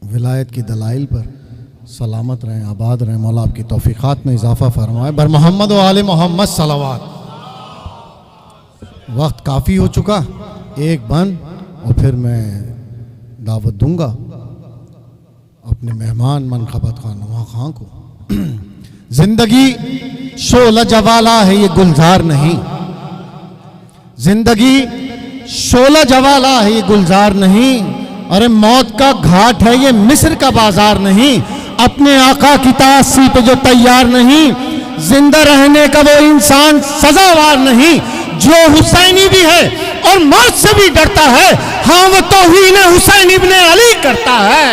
विलायत की दलाइल पर सलामत रहें, आबाद रहें। मौला आपकी तौफीक़ात में इजाफ़ा फरमाए। बर मोहम्मद व आले मोहम्मद सलावत। वक्त काफ़ी हो चुका, एक बंद और फिर मैं दावत दूंगा अपने मेहमान मनखबत खान नवा खां को। जिंदगी शोला जवाला है, ये गुलजार नहीं। जिंदगी शोला जवाला है, ये गुलजार नहीं। अरे मौत का घाट है, ये मिस्र का बाजार नहीं। अपने आका की तासी पे जो तैयार नहीं, जिंदा रहने का वो इंसान सजावार नहीं। जो हुसैनी भी है और मौत से भी डरता है, हाँ वो तौहीन हुसैन इब्ने अली करता है।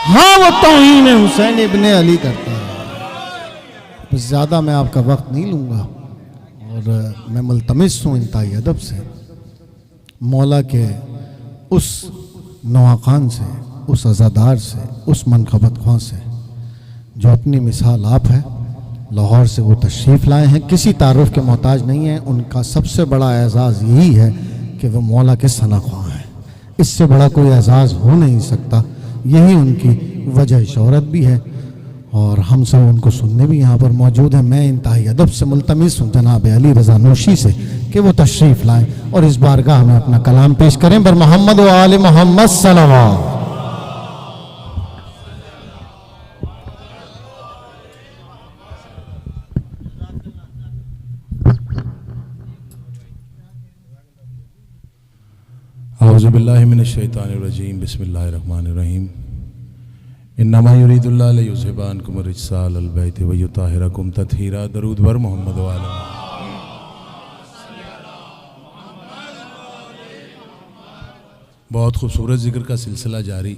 हाँ वो तौहीन हुसैन इब्ने अली करता है। ज़्यादा मैं आपका वक्त नहीं लूँगा और मैं मुल्तमिस हूँ इंतहाई अदब से मौला के उस नवाखान से, उस अज़ादार से, उस मनखबत ख्वां से जो अपनी मिसाल आप है। लाहौर से वो तशरीफ़ लाए हैं, किसी तारुफ के मोहताज नहीं है। उनका सबसे बड़ा एजाज़ यही है कि वो मौला के सना ख्वां हैं। इससे बड़ा कोई एजाज़ हो नहीं सकता। यही उनकी वजह शोहरत भी है और हम सब उनको सुनने भी यहाँ पर मौजूद हैं। मैं इंतहाई अदब से मुल्तमिस हूँ जनाब अली रज़ा नूशी से कि वो तशरीफ़ लाएँ और इस बारगाह में अपना कलाम पेश करें। बर मोहम्मद व आले मोहम्मद सल्लल्लाहु। औज़ु बिल्लाहि मिनश शैतानिर रजीम। बिस्मिल्लाहिर्रहमानिर्रहीम। इन्नमा युरीदुल्लाहु लियुज़हिबा अन्कुम रिज्सा अहलल बैति व युताहिरकुम तत्हीरा। दरूद बर मोहम्मद व आले। बहुत खूबसूरत ज़िक्र का सिलसिला जारी।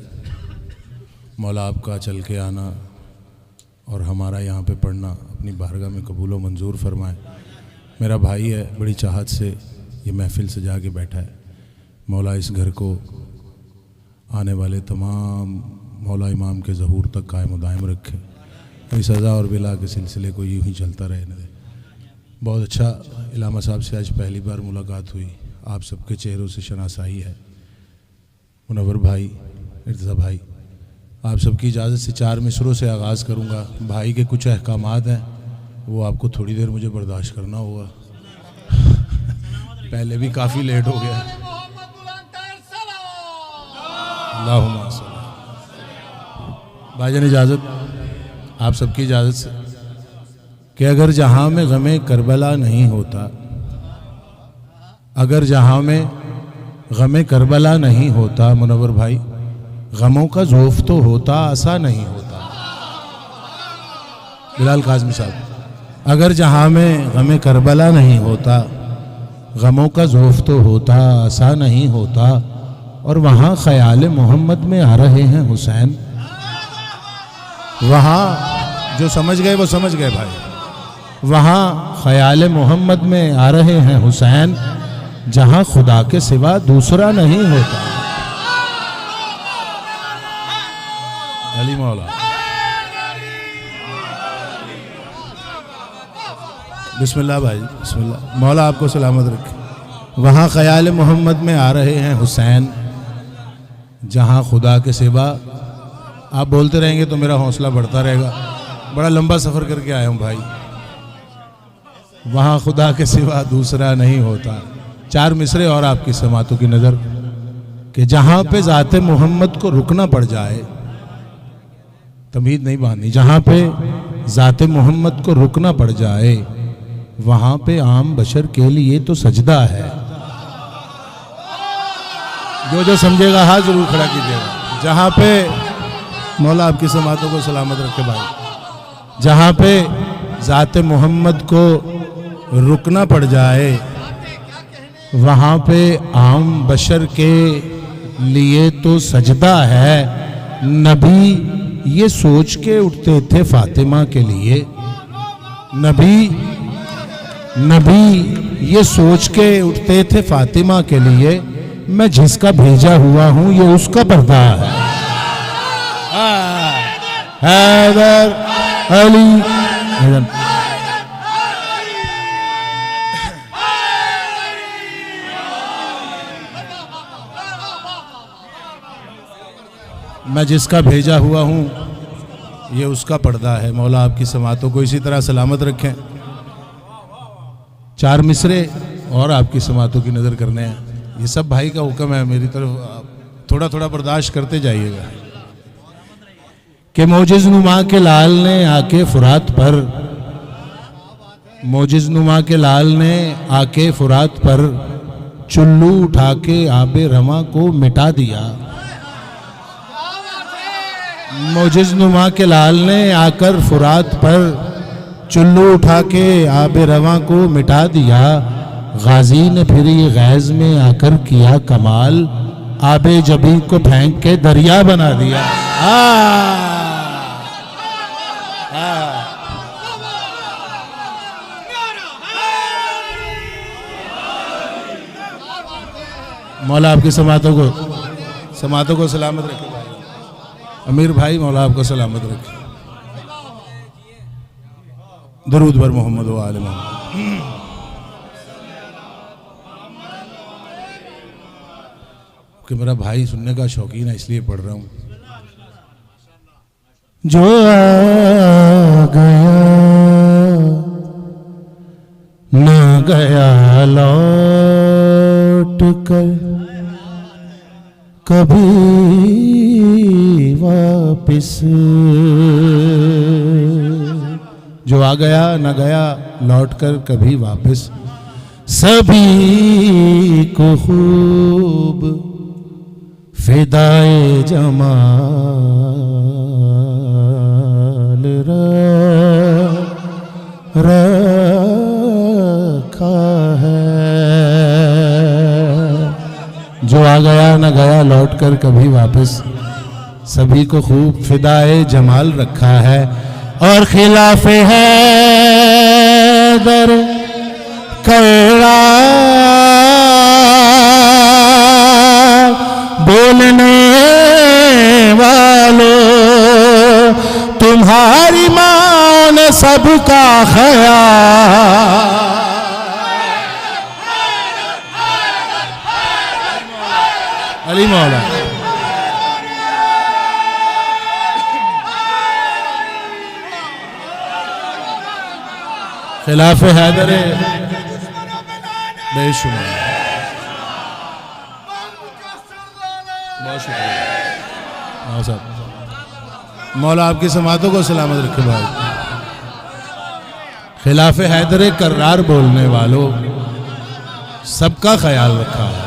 मौला आपका चल के आना और हमारा यहाँ पे पढ़ना अपनी बारगाह में कबूल व मंजूर फरमाए। मेरा भाई है, बड़ी चाहत से ये महफ़िल सजा के बैठा है। मौला इस घर को आने वाले तमाम मौला इमाम के ज़हूर तक कायम व दायम रखे। इस सज़ा और बिला के सिलसिले को यूँ ही चलता रहने दे। बहुत अच्छा, इलामा साहब से आज पहली बार मुलाकात हुई। आप सबके चेहरों से शनासाई है। मुनव्वर भाई, इर्तिज़ा भाई, आप सबकी इजाज़त से 4 मिसरों से आगाज़ करूँगा। भाई के कुछ अहकामात हैं, वो आपको थोड़ी देर मुझे बर्दाश्त करना होगा। पहले भी काफ़ी लेट हो गया। अल्लाहुम्मा सल्ली। भाईजान इजाज़त, आप सबकी इजाज़त से कि अगर जहाँ में गमे करबला नहीं होता, अगर जहाँ में गमे करबला नहीं होता, मुनव्वर भाई, गमों का ज़ौफ़ तो होता, आसा नहीं होता। बिलाल काज़मी साहब, अगर जहाँ में गमे करबला नहीं होता, गमों का ज़ौफ़ तो होता, आसा नहीं होता। और वहाँ ख़याल मोहम्मद में आ रहे हैं हुसैन। वहाँ जो समझ गए वो समझ गए भाई। वहाँ ख़याल मोहम्मद में आ रहे हैं हुसैन, जहाँ खुदा के सिवा दूसरा नहीं होता। अली मौला। बिस्मिल्लाह भाई, बिस्मिल्लाह। मौला आपको सलामत रखे। वहाँ ख़याल मोहम्मद में आ रहे हैं हुसैन, जहाँ खुदा के सिवा। आप बोलते रहेंगे तो मेरा हौसला बढ़ता रहेगा। बड़ा लंबा सफ़र करके आया हूँ भाई। वहाँ खुदा के सिवा दूसरा नहीं होता। 4 मिसरे और आपकी समातों की नज़र कि जहाँ पे ज़ाते मोहम्मद को रुकना पड़ जाए, तमीज़ नहीं बांधनी, जहाँ पे ज़ाते मोहम्मद को रुकना पड़ जाए, वहाँ पे आम बशर के लिए तो सजदा है। जो समझेगा हाथ जरूर खड़ा कीजिएगा। जहाँ पे मौला आपकी समातों को सलामत रखे भाई, जहाँ पे ज़ाते मोहम्मद को रुकना पड़ जाए, वहाँ पे आम बशर के लिए तो सजदा है। नबी ये सोच के उठते थे फातिमा के लिए, नबी ये सोच के उठते थे फातिमा के लिए, मैं जिसका भेजा हुआ हूँ ये उसका पर्दा है। हैदर अली। मैं जिसका भेजा हुआ हूँ ये उसका पर्दा है। मौला आपकी समातों को इसी तरह सलामत रखें। 4 मिसरे और आपकी समातों की नज़र करने हैं। ये सब भाई का हुक्म है, मेरी तरफ थोड़ा थोड़ा बर्दाश्त करते जाइएगा। कि मोजिज़ नुमा के लाल ने आके फुरात पर, मोजिज़ नुमा के लाल ने आके फुरात पर चुल्लू उठा के आबे रमा को मिटा दिया। मोजिज़ नुमा के लाल ने आकर फुरात पर चुल्लू उठा के आबे रवा को मिटा दिया। गाजी ने फिर ये गैज़ में आकर किया कमाल, आबे जबी को फेंक के दरिया बना दिया। मौला आपकी समातों को सलामत रखे। अमीर भाई मौला आपको सलामत रखे। दरूद बर मोहम्मद व आले मोहम्मद। कि मेरा भाई सुनने का शौकीन है इसलिए पढ़ रहा हूँ। जो आ गया न गया लौट कर कभी वापिस, जो आ गया न गया लौट कर कभी वापिस, सभी को खूब फिदाए जमाल रखा है। जो आ गया न गया लौट कर कभी वापस, सभी को खूब फिदाए जमाल रखा है। और खिलाफे हैदर कड़ा बोलने वालों, तुम्हारी माँ ने सबका ख्याल। अली मौला खिलाफ हैदर बेशुमार। बहुत शुक्रिया साहब। मौला आपकी समातों को सलामत रखे भाई। खिलाफ हैदर कर्रार बोलने वालों, सबका ख्याल रखा है।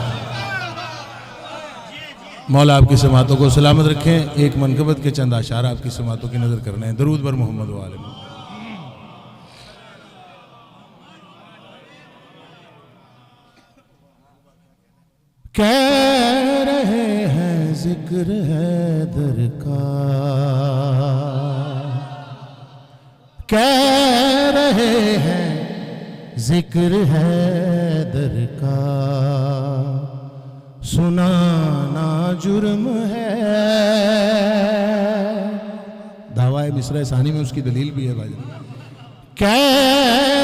मौला आपकी समातों को सलामत रखें। एक मनकबत के चंद आशार आपकी समातों की नज़र करने हैं। दरूद बर मोहम्मद व आले मोहम्मद। कह रहे हैं जिक्र हैदर का, कह रहे हैं जिक्र हैदर का, सुनाना जुर्म है। दावाए मिसरा सानी में उसकी दलील भी है भाई। कह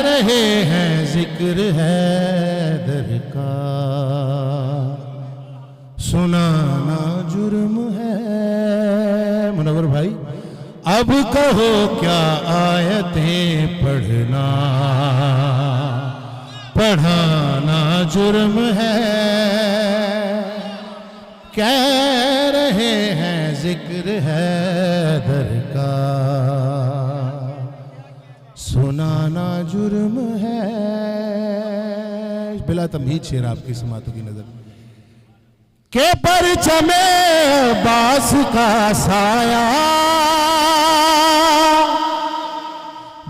रहे हैं जिक्र हैदर का, सुनाना जुर्म है। मुनव्वर भाई अब कहो क्या आयतें पढ़ना, पढ़ाना जुर्म है। कह रहे हैं जिक्र हैदर का, सुनाना जुर्म है। बिला तमहीद शेर आपकी समातों की नजर के परचमे अब्बास का साया,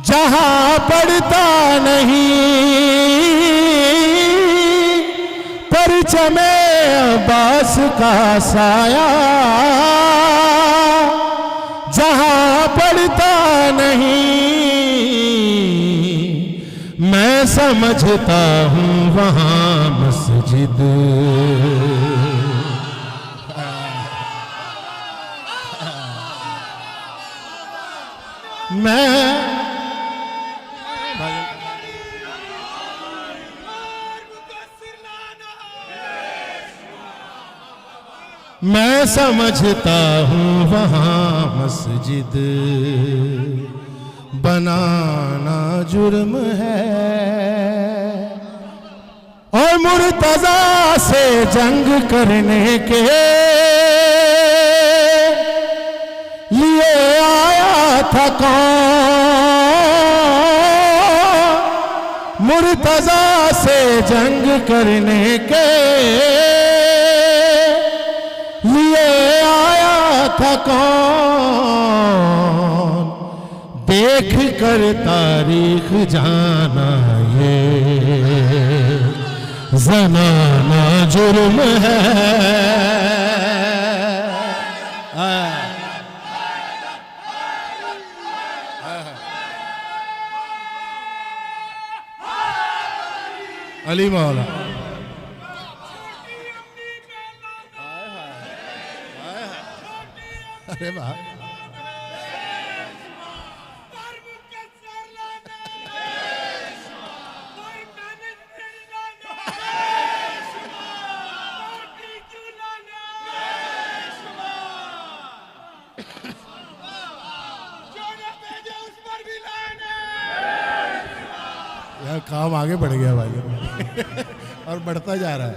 जहां पड़ता नहीं परचमे अब्बास का साया, जहां पड़ता नहीं मैं समझता हूँ वहां मस्जिद। मैं समझता हूँ वहाँ मस्जिद बनाना जुर्म है, और मुर्तजा से जंग करने के लिए आया था कौन, मुर्तजा से जंग करने के लिए आया था कौन, देख कर तारीख जाना ये ज़नाना जुर्म है। अली मौला अरे वाह, यार काम आगे बढ़ गया भाई और बढ़ता जा रहा है।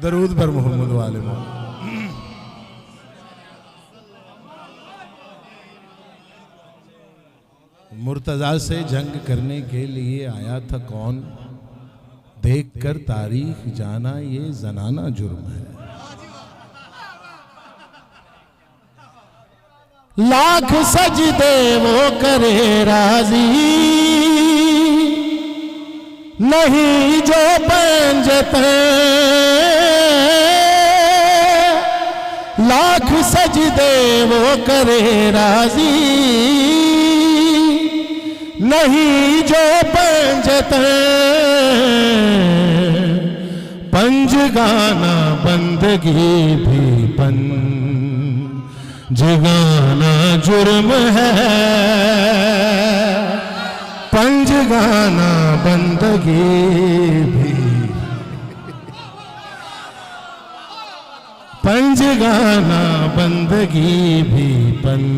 दरूद पर मोहम्मद वाले मोहम्मद। मुर्तजा से जंग करने के लिए आया था कौन, देख कर तारीख जाना ये ज़नाना जुर्म है। लाख सजदे वो करे राजी, नहीं जो पंजते, लाख सजदे वो करे राजी, नहीं जो पंजते, पंज गाना बंदगी भी पंजगाना जुर्म है, पंजगाना बंदगी भी, पंजगाना बंदगी भी पंजगाना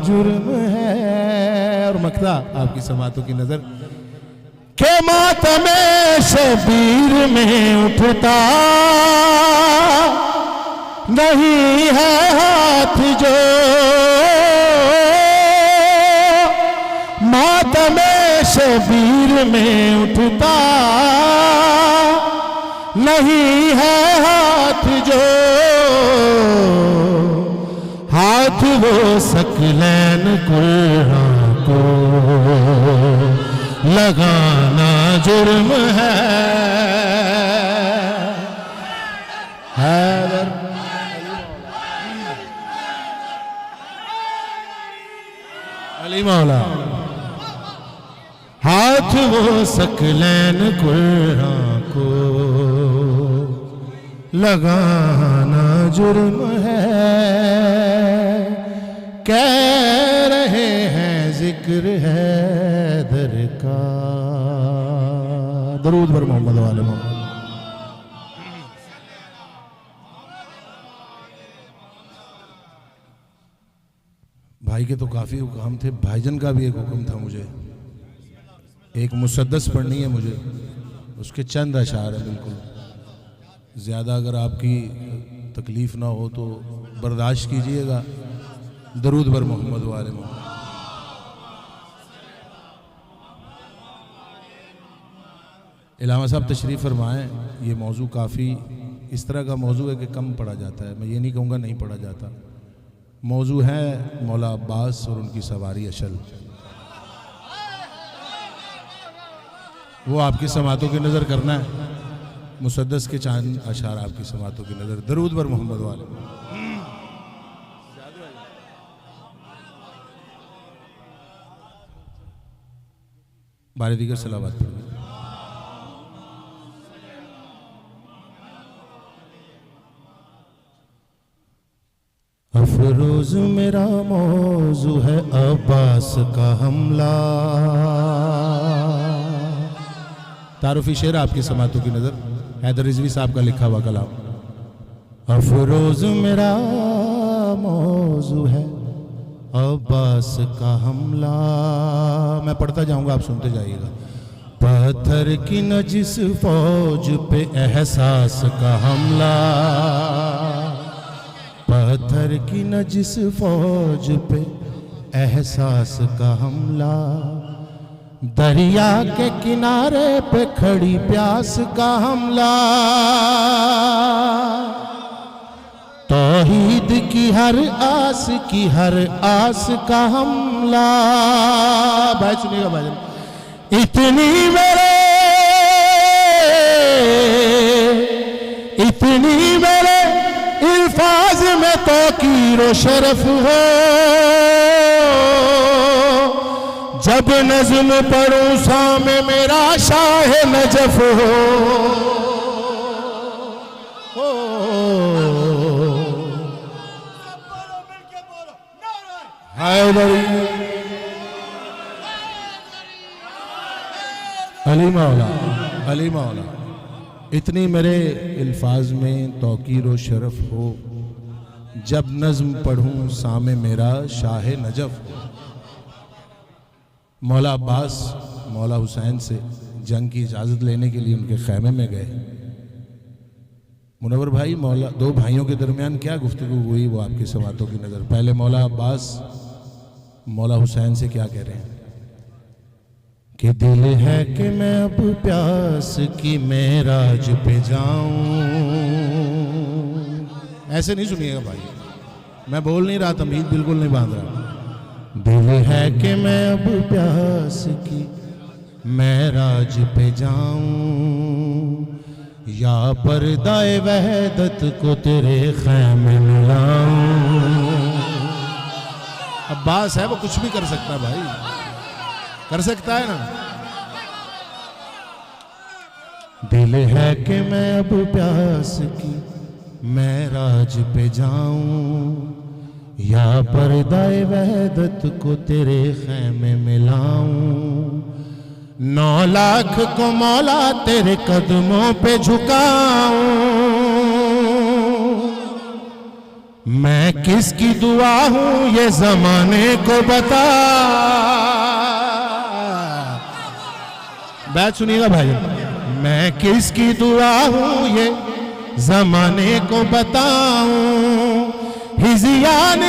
जुर्म है। और मकता आपकी समातों की नजर के मातमे शबीर में उठता नहीं है हाथ जो, मातमे शबीर में उठता नहीं है हाथ जो, हाथ वो सकलैन कुरान को लगाना जुर्म है। अली मौला हाथ वो सकलैन कुरान को लगाना जुर्म है। कह रहे हैं जिक्र है दर का, दरूद पर मोहम्मद वाले मोहम्मद। भाई के तो काफ़ी हुक्म थे, भाईजन का भी एक हुक्म था मुझे, एक मुसद्दस पढ़नी है मुझे, उसके चंद अशार है। बिल्कुल ज़्यादा अगर आपकी तकलीफ़ ना हो तो बर्दाश्त कीजिएगा। दरूद पर मोहम्मद वाले मोहम्मद। इलामा साहब तशरीफ़ फरमाएँ। ये मौजू काफ़ी इस तरह का मौजू है कि कम पढ़ा जाता है, मैं ये नहीं कहूँगा नहीं पढ़ा जाता। मौजू है मौला अब्बास और उनकी सवारी अशल, वो आपकी समातों की नज़र करना है। मुसद्दस के चांद अशार आपकी समातों की नज़र। दरूद पर मोहम्मद वाले। बारे दीगर सलावत पढ़िए। अफरोज मेरा मौजू है अब्बास का हमला। तारुफी शेर आपकी समातों की नज़र। हैदर रिजवी साहब का लिखा हुआ कलाम। अफरोज मेरा मौजू है अब्बास का हमला, मैं पढ़ता जाऊंगा आप सुनते जाइएगा। पत्थर की नजिस फौज पे एहसास का हमला, पत्थर की नजिस फौज पे एहसास का हमला, दरिया के किनारे पे खड़ी प्यास का हमला, तौहीद की हर आस का हमला। भाई सुनिएगा भाई, इतनी मेरे इल्फाज में तौकीर शरफ हो, जब नज़्म पढ़ूं सामे मेरा शाह नजफ हो। अली मौला, अली मौला, इतनी मेरे अल्फाज में तौकीर व शरफ हो, जब नज़्म पढ़ूं सामे मेरा शाह नजफ हो। मौला अब्बास मौला हुसैन से जंग की इजाज़त लेने के लिए उनके खैमे में गए। मुनव्वर भाई, मौला दो भाइयों के दरमियान क्या गुफ्तगू हुई वो आपकी समातों की नज़र। पहले मौला अब्बास मौला हुसैन से क्या कह रहे हैं कि दिल है कि मैं अब प्यास की मेराज पे जाऊं। ऐसे नहीं सुनिएगा भाई, मैं बोल नहीं रहा, तमीज़ बिल्कुल नहीं बांध रहा। दिल है कि मैं अब प्यास की मेराज पे जाऊं, या पर्दाए वहदत को तेरे खैमे में लाऊं। अब्बास है, वो कुछ भी कर सकता है भाई, कर सकता है ना। दिल है कि मैं अब प्यास की मेराज पे जाऊं, या पर्दाए वहदत को तेरे खैमे में लाऊं। 9 लाख को मौला तेरे कदमों पे झुकाऊं, मैं किसकी दुआ हूं ये जमाने को बता। बात सुनिएगा भाई, मैं किसकी दुआ हूं ये जमाने को बताऊं। हिजियान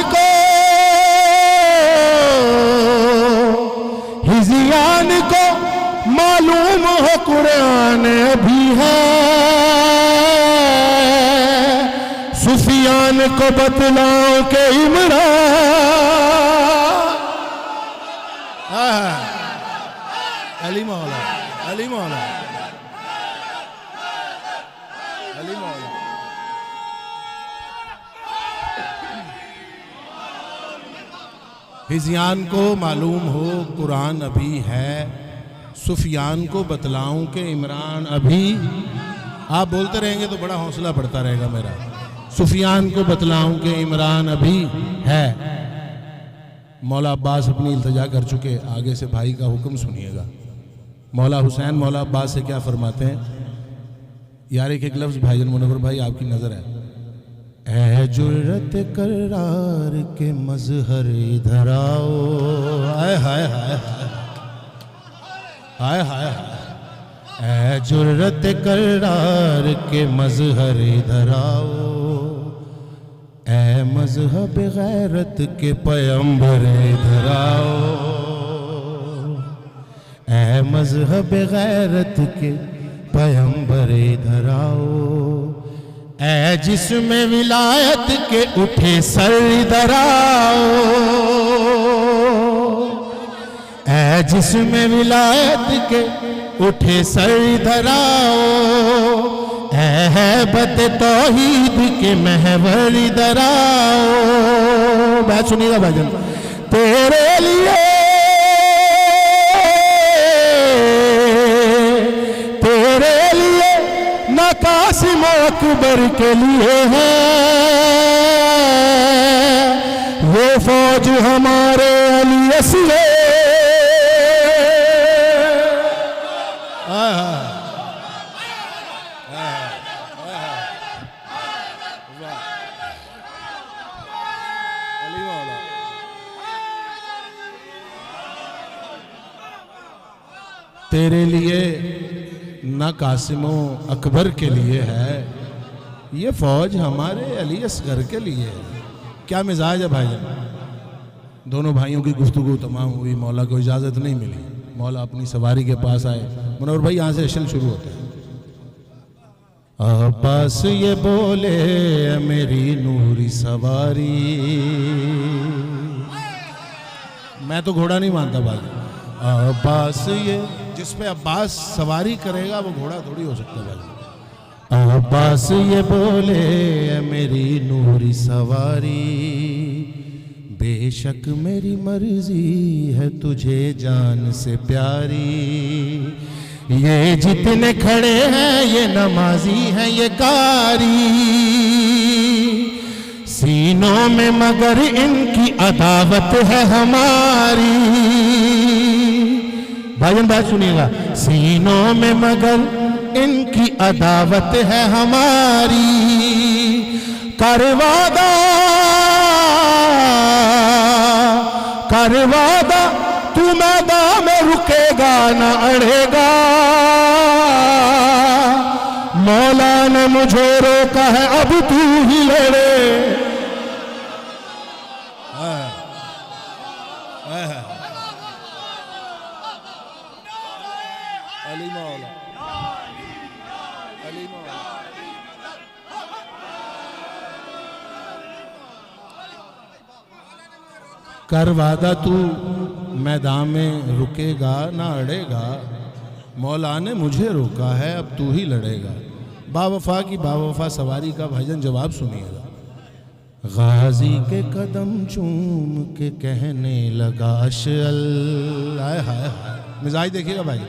को मालूम हो कुरान अभी है, सुफियान को बतलाओ के इमरान। अली मौला, अली मौला, अली मौला। हिजियान को मालूम हो कुरान अभी है, सुफियान को बतलाऊं के इमरान अभी। आप बोलते रहेंगे तो बड़ा हौसला बढ़ता रहेगा मेरा। सुफियान को बतलाऊं के इमरान अभी है। मौला अब्बास अपनी इल्तिजा कर चुके, आगे से भाई का हुक्म सुनिएगा। मौला हुसैन मौला अब्बास से क्या फरमाते हैं यार, एक लफ्ज़ भाईजान मुनव्वर भाई आपकी नज़र है। ऐ जुर्रत करार के मजहर इधर आओ, हाय हाय हाय हाय हाय, ऐ जुर्रत करार के मजहर इधर आओ, ऐ मजहब गैरत के पैगंबर इधर आओ, ऐ मजहब गैरत के पैगंबर इधर आओ, ऐ जिसमें विलायत के उठे सर इधर आओ, ऐ जिसमें विलायत के उठे सर इधर आओ, ऐ हैबत तौहीद के महवर इधर आओ। बात सुनिएगा भाईजान, तेरे लिए न कासिम अकबर के लिए है वो फौज हमारे अली असले। अली मौला तेरे लिए न कासिमो अकबर के लिए है, ये फौज हमारे अली असगर के लिए है। क्या मिजाज है भाईजान? दोनों भाइयों की गुफ्तगू तमाम हुई, मौला को इजाज़त नहीं मिली, मौला अपनी सवारी के पास आए। मनोहर भाई यहाँ से अशल शुरू होता है। अब्बास ये बोले मेरी नूरी सवारी, मैं तो घोड़ा नहीं मानता भाई। अब्बास ये, जिस पे अब्बास सवारी करेगा वो घोड़ा थोड़ी हो सकता भाई। अब्बास ये बोले मेरी नूरी सवारी, बेशक मेरी मर्जी है तुझे जान से प्यारी। ये जितने खड़े हैं ये नमाजी हैं ये कारी, सीनों में मगर इनकी अदावत है हमारी। भाईजान बात सुनिएगा, सीनों में मगर इनकी अदावत है हमारी। करवादा तू मैदान में रुकेगा न अड़ेगा, मौला ने मुझे रोका है अब तू ही लड़े। अली मौला, अली मौला। कर वादा तू मैदान में रुकेगा ना अड़ेगा, मौला ने मुझे रोका है अब तू ही लड़ेगा। बावफा की बावफा सवारी का भाईजान जवाब सुनिएगा। गाजी के कदम चूम के कहने लगा अशअल, हाय हाय हाय, मिजाज देखिएगा भाई।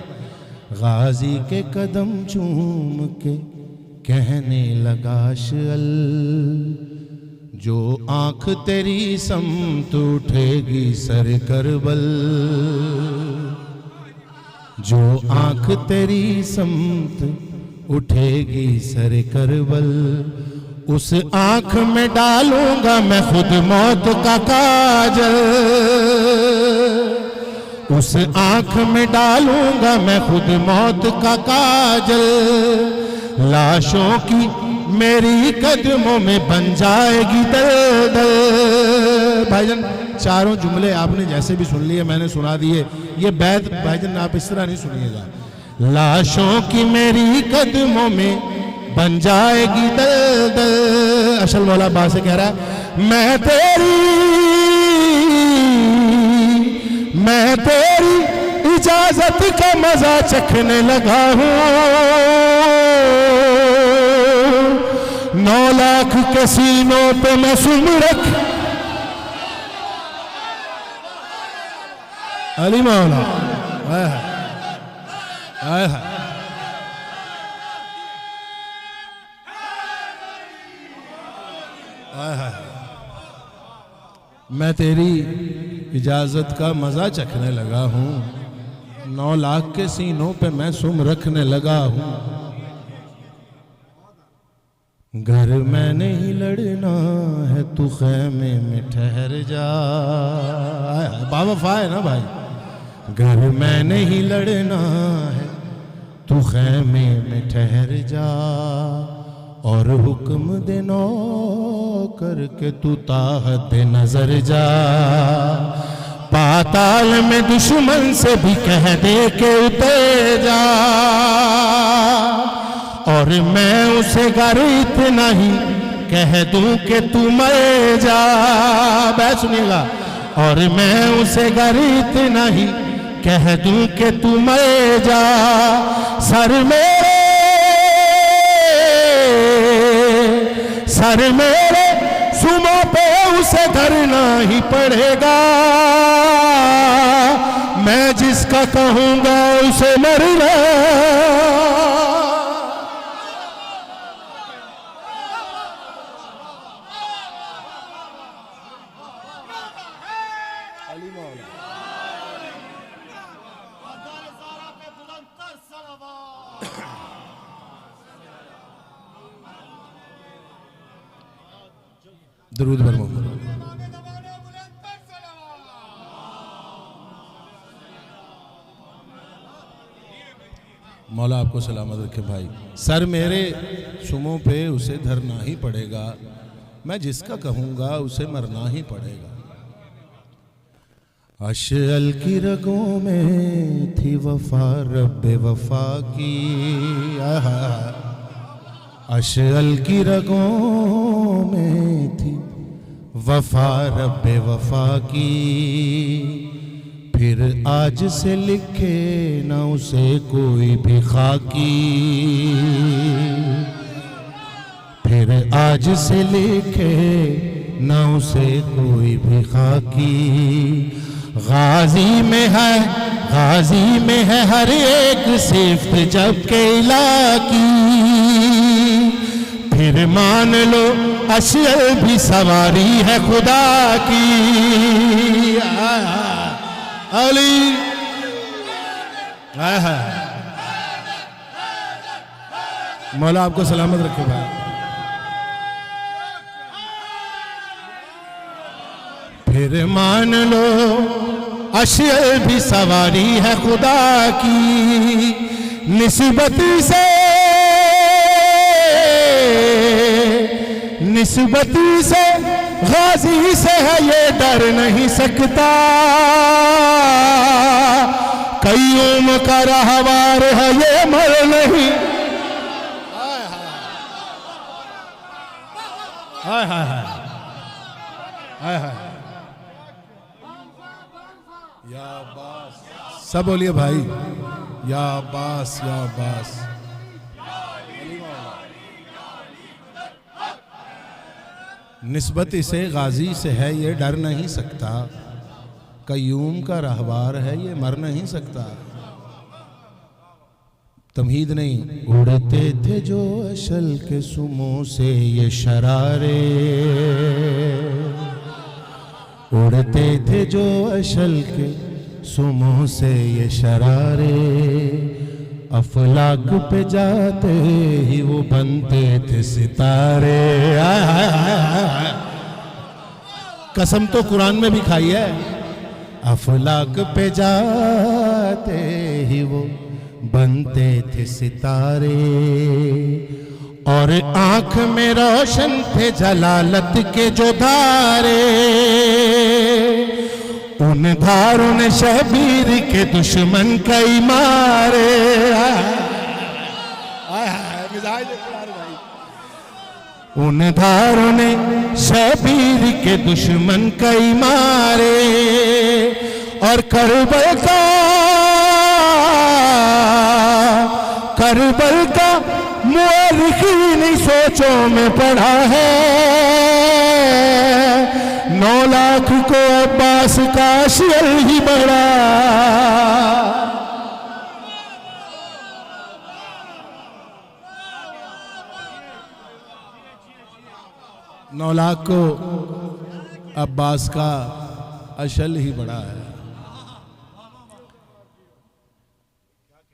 गाजी के कदम चूम के कहने लगा अशअल, जो आंख तेरी समत उठेगी सर करबल, जो आंख तेरी समत उठेगी सर करबल, उस आंख में डालूंगा मैं खुद मौत का काजल, उस आंख में डालूंगा मैं खुद मौत का काजल। लाशों की मेरी कदमों में बन जाएगी दलदल। भाईजान चारों जुमले आपने जैसे भी सुन लिए मैंने सुना दिए, ये बैत भाईजान आप इस तरह नहीं सुनिएगा। लाशों की मेरी कदमों में बन जाएगी दलदल। अशल मौला बा से कह रहा है, मैं तेरी इजाजत का मजा चखने लगा हूं, 9 लाख के सीनों पे मैं सुन रख। अली मौला मैं तेरी इजाजत का मजा चखने लगा हूं, 9 लाख के सीनों पे मैं सुम रखने लगा हूं। घर में नहीं लड़ना है तू खैमे में ठहर जा, बावफा है ना भाई। घर में नहीं लड़ना है तू खैमे में ठहर जा, और हुक्म दे करके तू ताहत नजर जा। पाताल में दुश्मन से भी कह दे के उतर जा, और मैं उसे गर इतना ही कह दूं कि तू मर जा। बैठ सुनिएगा, और मैं उसे गर इतना ही कह दूं कि तू मर जा। सर मेरे सुमा पे उसे धरना ही पड़ेगा, मैं जिसका कहूंगा उसे मरना। दरूद बर मोहम्मद। मौला आपको सलामत रखे भाई। सर मेरे सुमों पे उसे धरना ही पड़ेगा, मैं जिसका कहूँगा उसे मरना ही पड़ेगा। अशअल की रगों में थी वफा रब्बे वफा की, अशअल की रगों में थी वफा रब्बे वफा की, फिर आज से लिखे न उसे कोई भी खाकी, फिर आज से लिखे न उसे कोई भी खाकी। गाजी में है हर एक सिफ्त जबकि इलाकी, फिर मान लो अशअल भी सवारी है खुदा की। अली मौला आपको सलामत रखे भाई। फिर मान लो अशअल भी सवारी है खुदा की, निस्बती से गाजी से है ये डर नहीं सकता, कईयों का रहवार है ये मर नहीं। हाय हाय हाय हाय हाय या अब्बास, सब बोलिए भाई या अब्बास या अब्बास। निस्बत इसे गाजी से है ये डर नहीं सकता, कयूम का रहवार है ये मर नहीं सकता। तमहीद नहीं। उड़ते थे जो अशल के सुमों से ये शरारे, उड़ते थे जो अशल के सुमों से ये शरारे, अफलाक पे जाते ही वो बनते थे सितारे। कसम तो कुरान में भी खाई है, अफलाक पे जाते ही वो बनते थे सितारे, और आंख में रोशन थे जलालत के जो धारे, उन धारों ने शबीर के दुश्मन कई मारे। उन धारों ने शबीर के दुश्मन कई मारे, और करबल का मुअर्रिखीन सोचों में पढ़ा है, 9 लाख को अब्बास का अशअल ही बड़ा। 9 लाख को अब्बास का अशअल ही बड़ा है।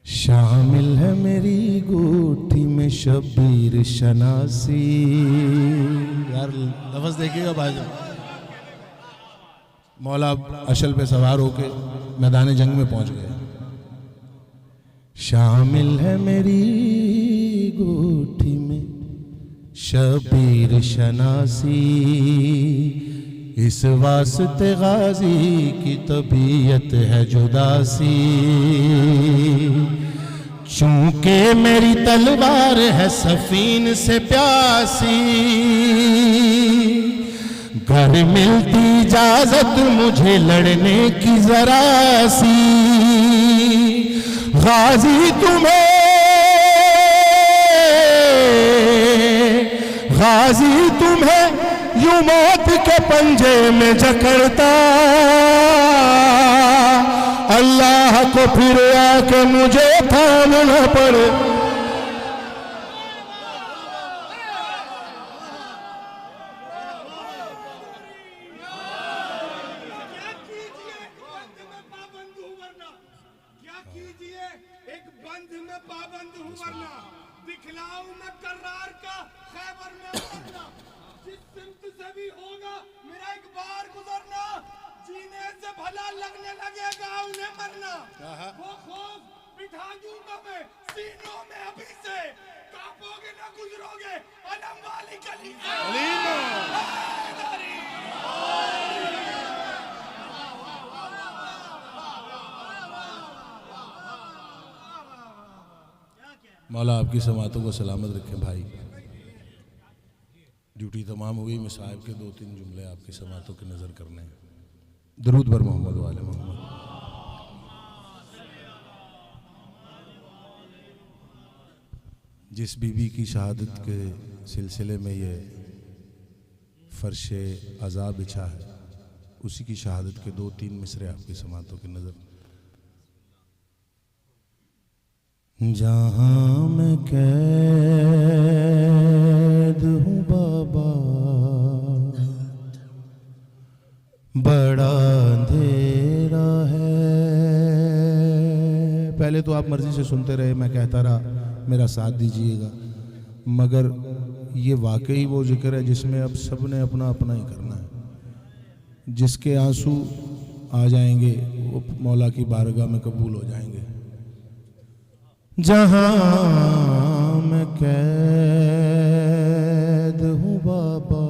शामिल है मेरी गोठी में शबीर शनासी। यार लफ्ज़ देखिएगा भाई। मौला अशल पे सवार होके मैदान जंग में पहुंच गए। शामिल है मेरी गोठी में शबीर शनासी, इस वास्ते गाजी की तबीयत है जुदासी, चूंकि मेरी तलवार है सफीन से प्यासी, घर मिलती इजाजत मुझे लड़ने की जरा सी, गाजी तुम्हें यूं मौत के पंजे में जकड़ता, अल्लाह को फिर आके मुझे थामना पड़े। दिखलाऊं मैं करार का खैबर में अपना, जिस सिमत से तुझे भी होगा मेरा एक बार गुजरना, जीने से भला लगने लगेगा उन्हें मरना। वो खौफ बिठा दूंगा मैं सीनों में अभी से, कांपोगे ना गुजरोगे अलम वाली गली से। मौला आपकी समातों को सलामत रखें भाई। ड्यूटी तमाम हुई, मैं साहिब के 2-3 जुमले आपकी समातों की नज़र करने हैं। दरूद बर मोहम्मद वाले मोहम्मद। जिस बीबी की शहादत के सिलसिले में ये फर्श अज़ाब बिछा है, उसी की शहादत के 2-3 मिसरे आपकी समातों की नज़र। जहाँ मैं कैद हूँ बाबा, बड़ा अंधेरा है। पहले तो आप मर्जी से सुनते रहे, मैं कहता रहा, मेरा साथ दीजिएगा, मगर ये वाकई वो जिक्र है जिसमें अब सब ने अपना अपना ही करना है। जिसके आंसू आ जाएंगे वो मौला की बारगाह में कबूल हो जाएंगे। जहाँ मैं कैद हूँ बाबा,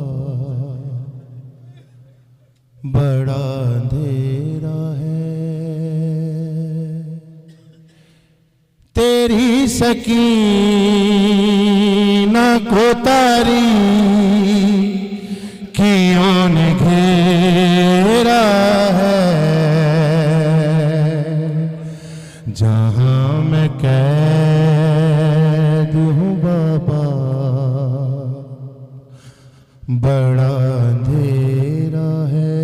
बड़ा अंधेरा है। तेरी सकीना को तारी कियों ने घेरा है। जहाँ मैं कैद हूँ बाबा, बड़ा अंधेरा है।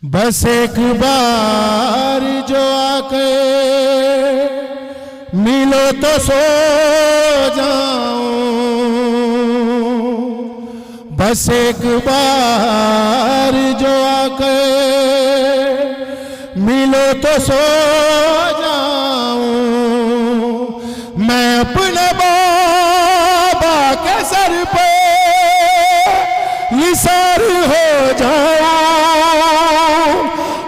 बस एक बार जो आके मिलो तो सो जाऊं। बस एक बार जो आके मिलो तो सो जाऊं। मैं अपने बाबा के सर पे निसार हो जाऊं।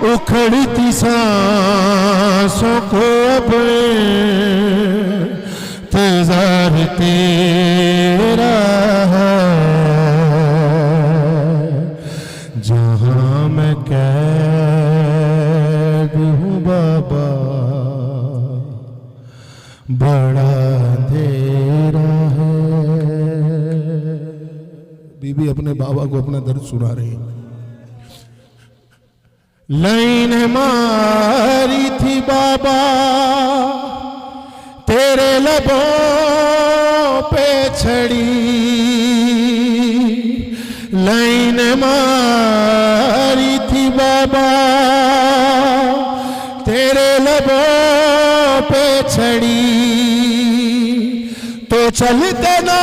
उखड़ती सांसों को अपने तेजार तेरा है। जहाँ मैं कैद हूँ बाबा, बड़ा अंधेरा है। बीबी अपने बाबा को अपना दर्द सुना रही है। लाइन मारी थी बाबा तेरे लबों पे छड़ी। लाइन मारी थी बाबा तेरे लबों पे छड़ी। तो चलते ना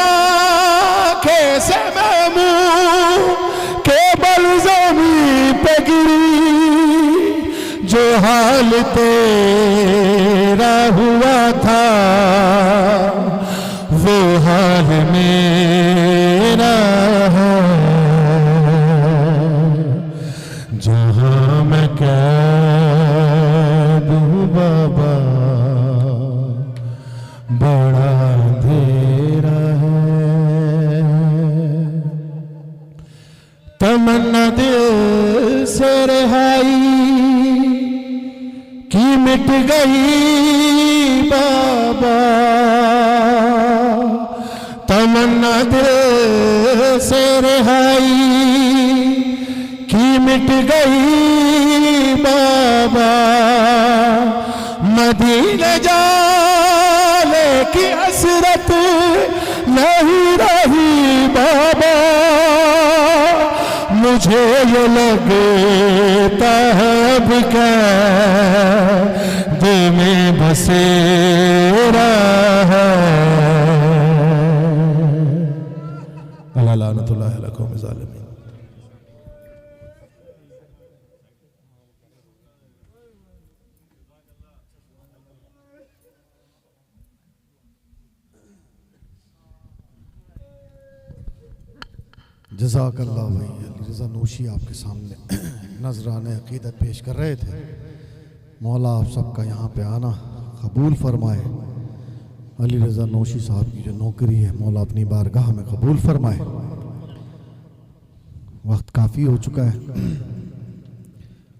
कैसे मैं मुँह के बल ज़मीन पे गिरी। जो हाल तेरा हुआ था वो हाल मेरा है। जहाँ मैं कैद हूँ बाबा, बड़ा अंधेरा है। तमन्ना दिल से रिहाई की मिट गई बाबा। तमन्ना दिल से रिहाई की मिट गई बाबा। मदीने जाने की हसरत नहीं रही बाबा। मुझे ये लगता है अब कैद में बसेरा है। अल्लाह लानतुल्लाह अला कौम ज़ालिमीन। जज़ाकल्लाह भाई। अली रज़ा नूशी आपके सामने नजराने अक़ीदत पेश कर रहे थे। मौला आप सबका यहाँ पे आना कबूल फरमाए। अली रज़ा नूशी साहब की जो नौकरी है मौला अपनी बारगाह में कबूल फरमाए। वक्त काफ़ी हो चुका है।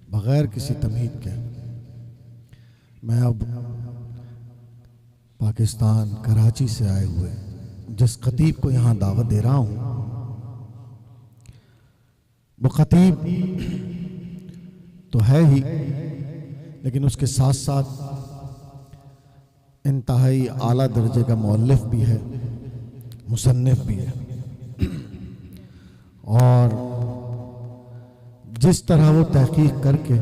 बग़ैर किसी तमहीद के मैं अब पाकिस्तान कराची से आए हुए जिस खतीब को यहाँ दावत दे रहा हूँ, वो खतीब तो है ही, लेकिन उसके साथ साथ इंतहाई आला दर्जे का मौल्लिफ भी है, मुसन्निफ भी है। और जिस तरह वो तहकीक करके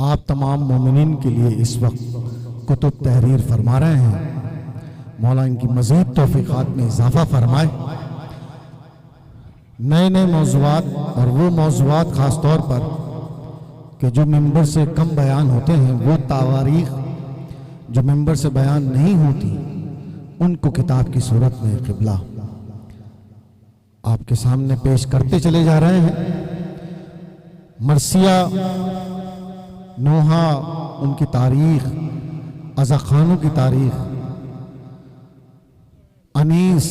आप तमाम मोमिनीन के लिए इस वक्त कुतुब तहरीर फरमा रहे हैं, मौला इनकी मज़ीद तौफ़ीक़ात में इजाफ़ा फरमाए। नए नए मौज़ूआत और वो मौज़ूआत ख़ास तौर पर कि जो मिंबर से कम बयान होते हैं, वो तावारीख़ जो मिंबर से बयान नहीं होती, उनको किताब की सूरत में क़िबला आपके सामने पेश करते चले जा रहे हैं। मरसिया, नोहा, उनकी तारीख़, अज़ा खानों की तारीख़, अनीस,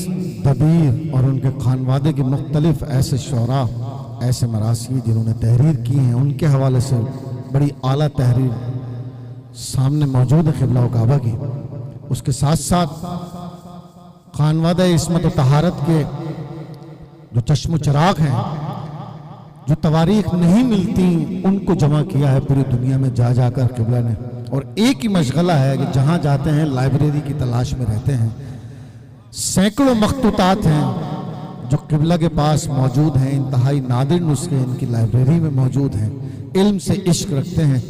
दबीर और उनके खानवादे के मुख्तलिफ ऐसे शौरा, ऐसे मरासी जिन्होंने तहरीर की हैं, उनके हवाले से बड़ी आला तहरीर सामने मौजूद है क़िबला काबा की। उसके साथ साथ खानवादा इस्मत व तहारत के जो चश्म चराग हैं, जो तवारीख नहीं मिलती, उनको जमा किया है पूरी दुनिया में जा जाकर क़िबला ने। और एक ही मशगला है कि जहाँ जाते हैं लाइब्रेरी की तलाश में रहते हैं। सैकड़ों मखतूतात हैं जो क़िबला के पास मौजूद हैं, इंतहाई नादिर नुस्खे इनकी लाइब्रेरी में मौजूद हैं। इल्म से इश्क रखते हैं,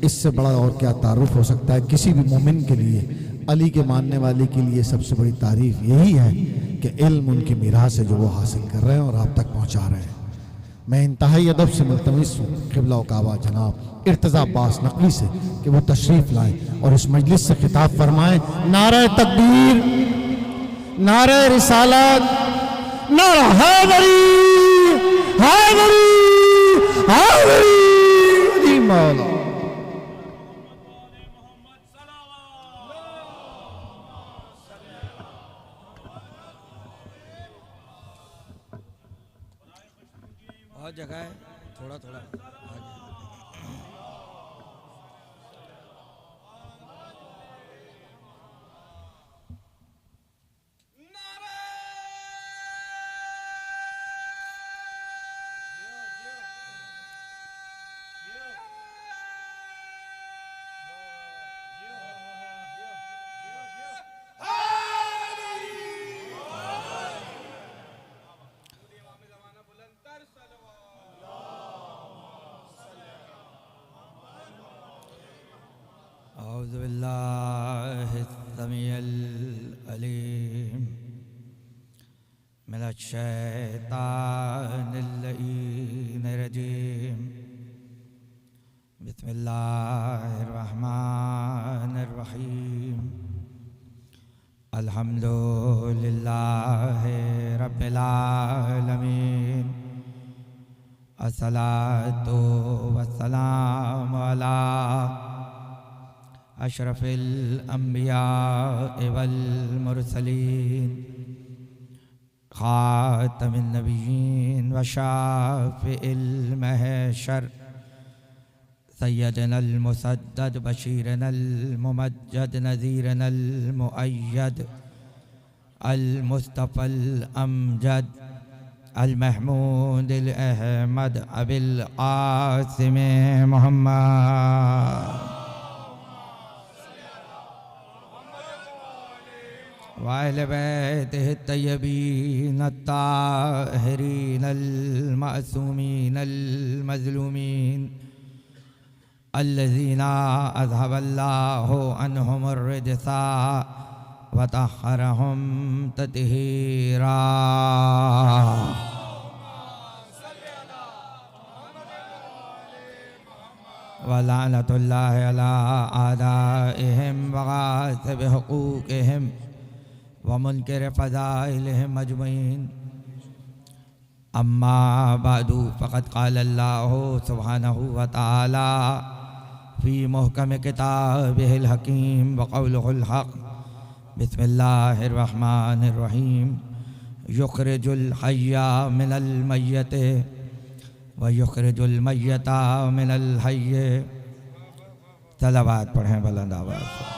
इससे बड़ा और क्या तारुफ हो सकता है किसी भी मोमिन के लिए। अली के मानने वाले के लिए सबसे बड़ी तारीफ यही है कि इल्म उनकी मीरास है जो वो हासिल कर रहे हैं और आप तक पहुँचा रहे हैं। मैं इंतहाई अदब से मुल्तमिस हूँ क़िबला काबा जनाब इर्तज़ा अब्बास नकवी से कि वो तशरीफ़ लाएँ और इस मजलिस से खिताब फरमाएँ। नारे तकबीर, नारे रिसालत, नारा हैदरी, हैदरी, हैदरी मौला। बहुत जगह है, थोड़ा थोड़ा आगे। औज़ु बिल्लाहि समीअल अलीम मिनश शैतानिर रजीम। बिस्मिल्लाहिर रहमानिर रहीम। अल्हम्दुलिल्लाहि रब्बिल आलमीन। अस्सलातु वस्सलामु अला अशरफिल अंबिया वल मुरसलीन खातमिन नबिय्यीन व शाफिइल महशर सय्यदनल मुसद्दद बशीरनल मुमज्जद नज़ीरनल मुअय्यद अल मुस्तफ़ल अमजद अल महमूदिल अहमद अबिल क़ासिम मोहम्मद वाहिल बैतिहि तय्यबीन अत्ताहिरीन अल-मासूमीन अल-मज़लूमीन अल्लज़ीना अज़हबल्लाहु अन्हुमुर रिजसा व तह्हरहुम तत्हीरा। व लानतुल्लाहि अला आदाइहिम व गासिब हुकूकिहिम व मुनकिर फ़ज़ाइलिहिम अजमईन। अम्मा बादू फ़क़त क़ाल अल्लाहु सुब्हानहु व तआला फ़ी मुहकम किताबिहिल हकीम व क़ौलुहुल हक़ बिस्मिल्लाहिर रहमानिर रहीम युख़रिजुल हय्या मिनल मय्यति व युख़रिजुल मय्यता मिनल हय्य। सलावत पढ़ें बुलंद आवाज़ से।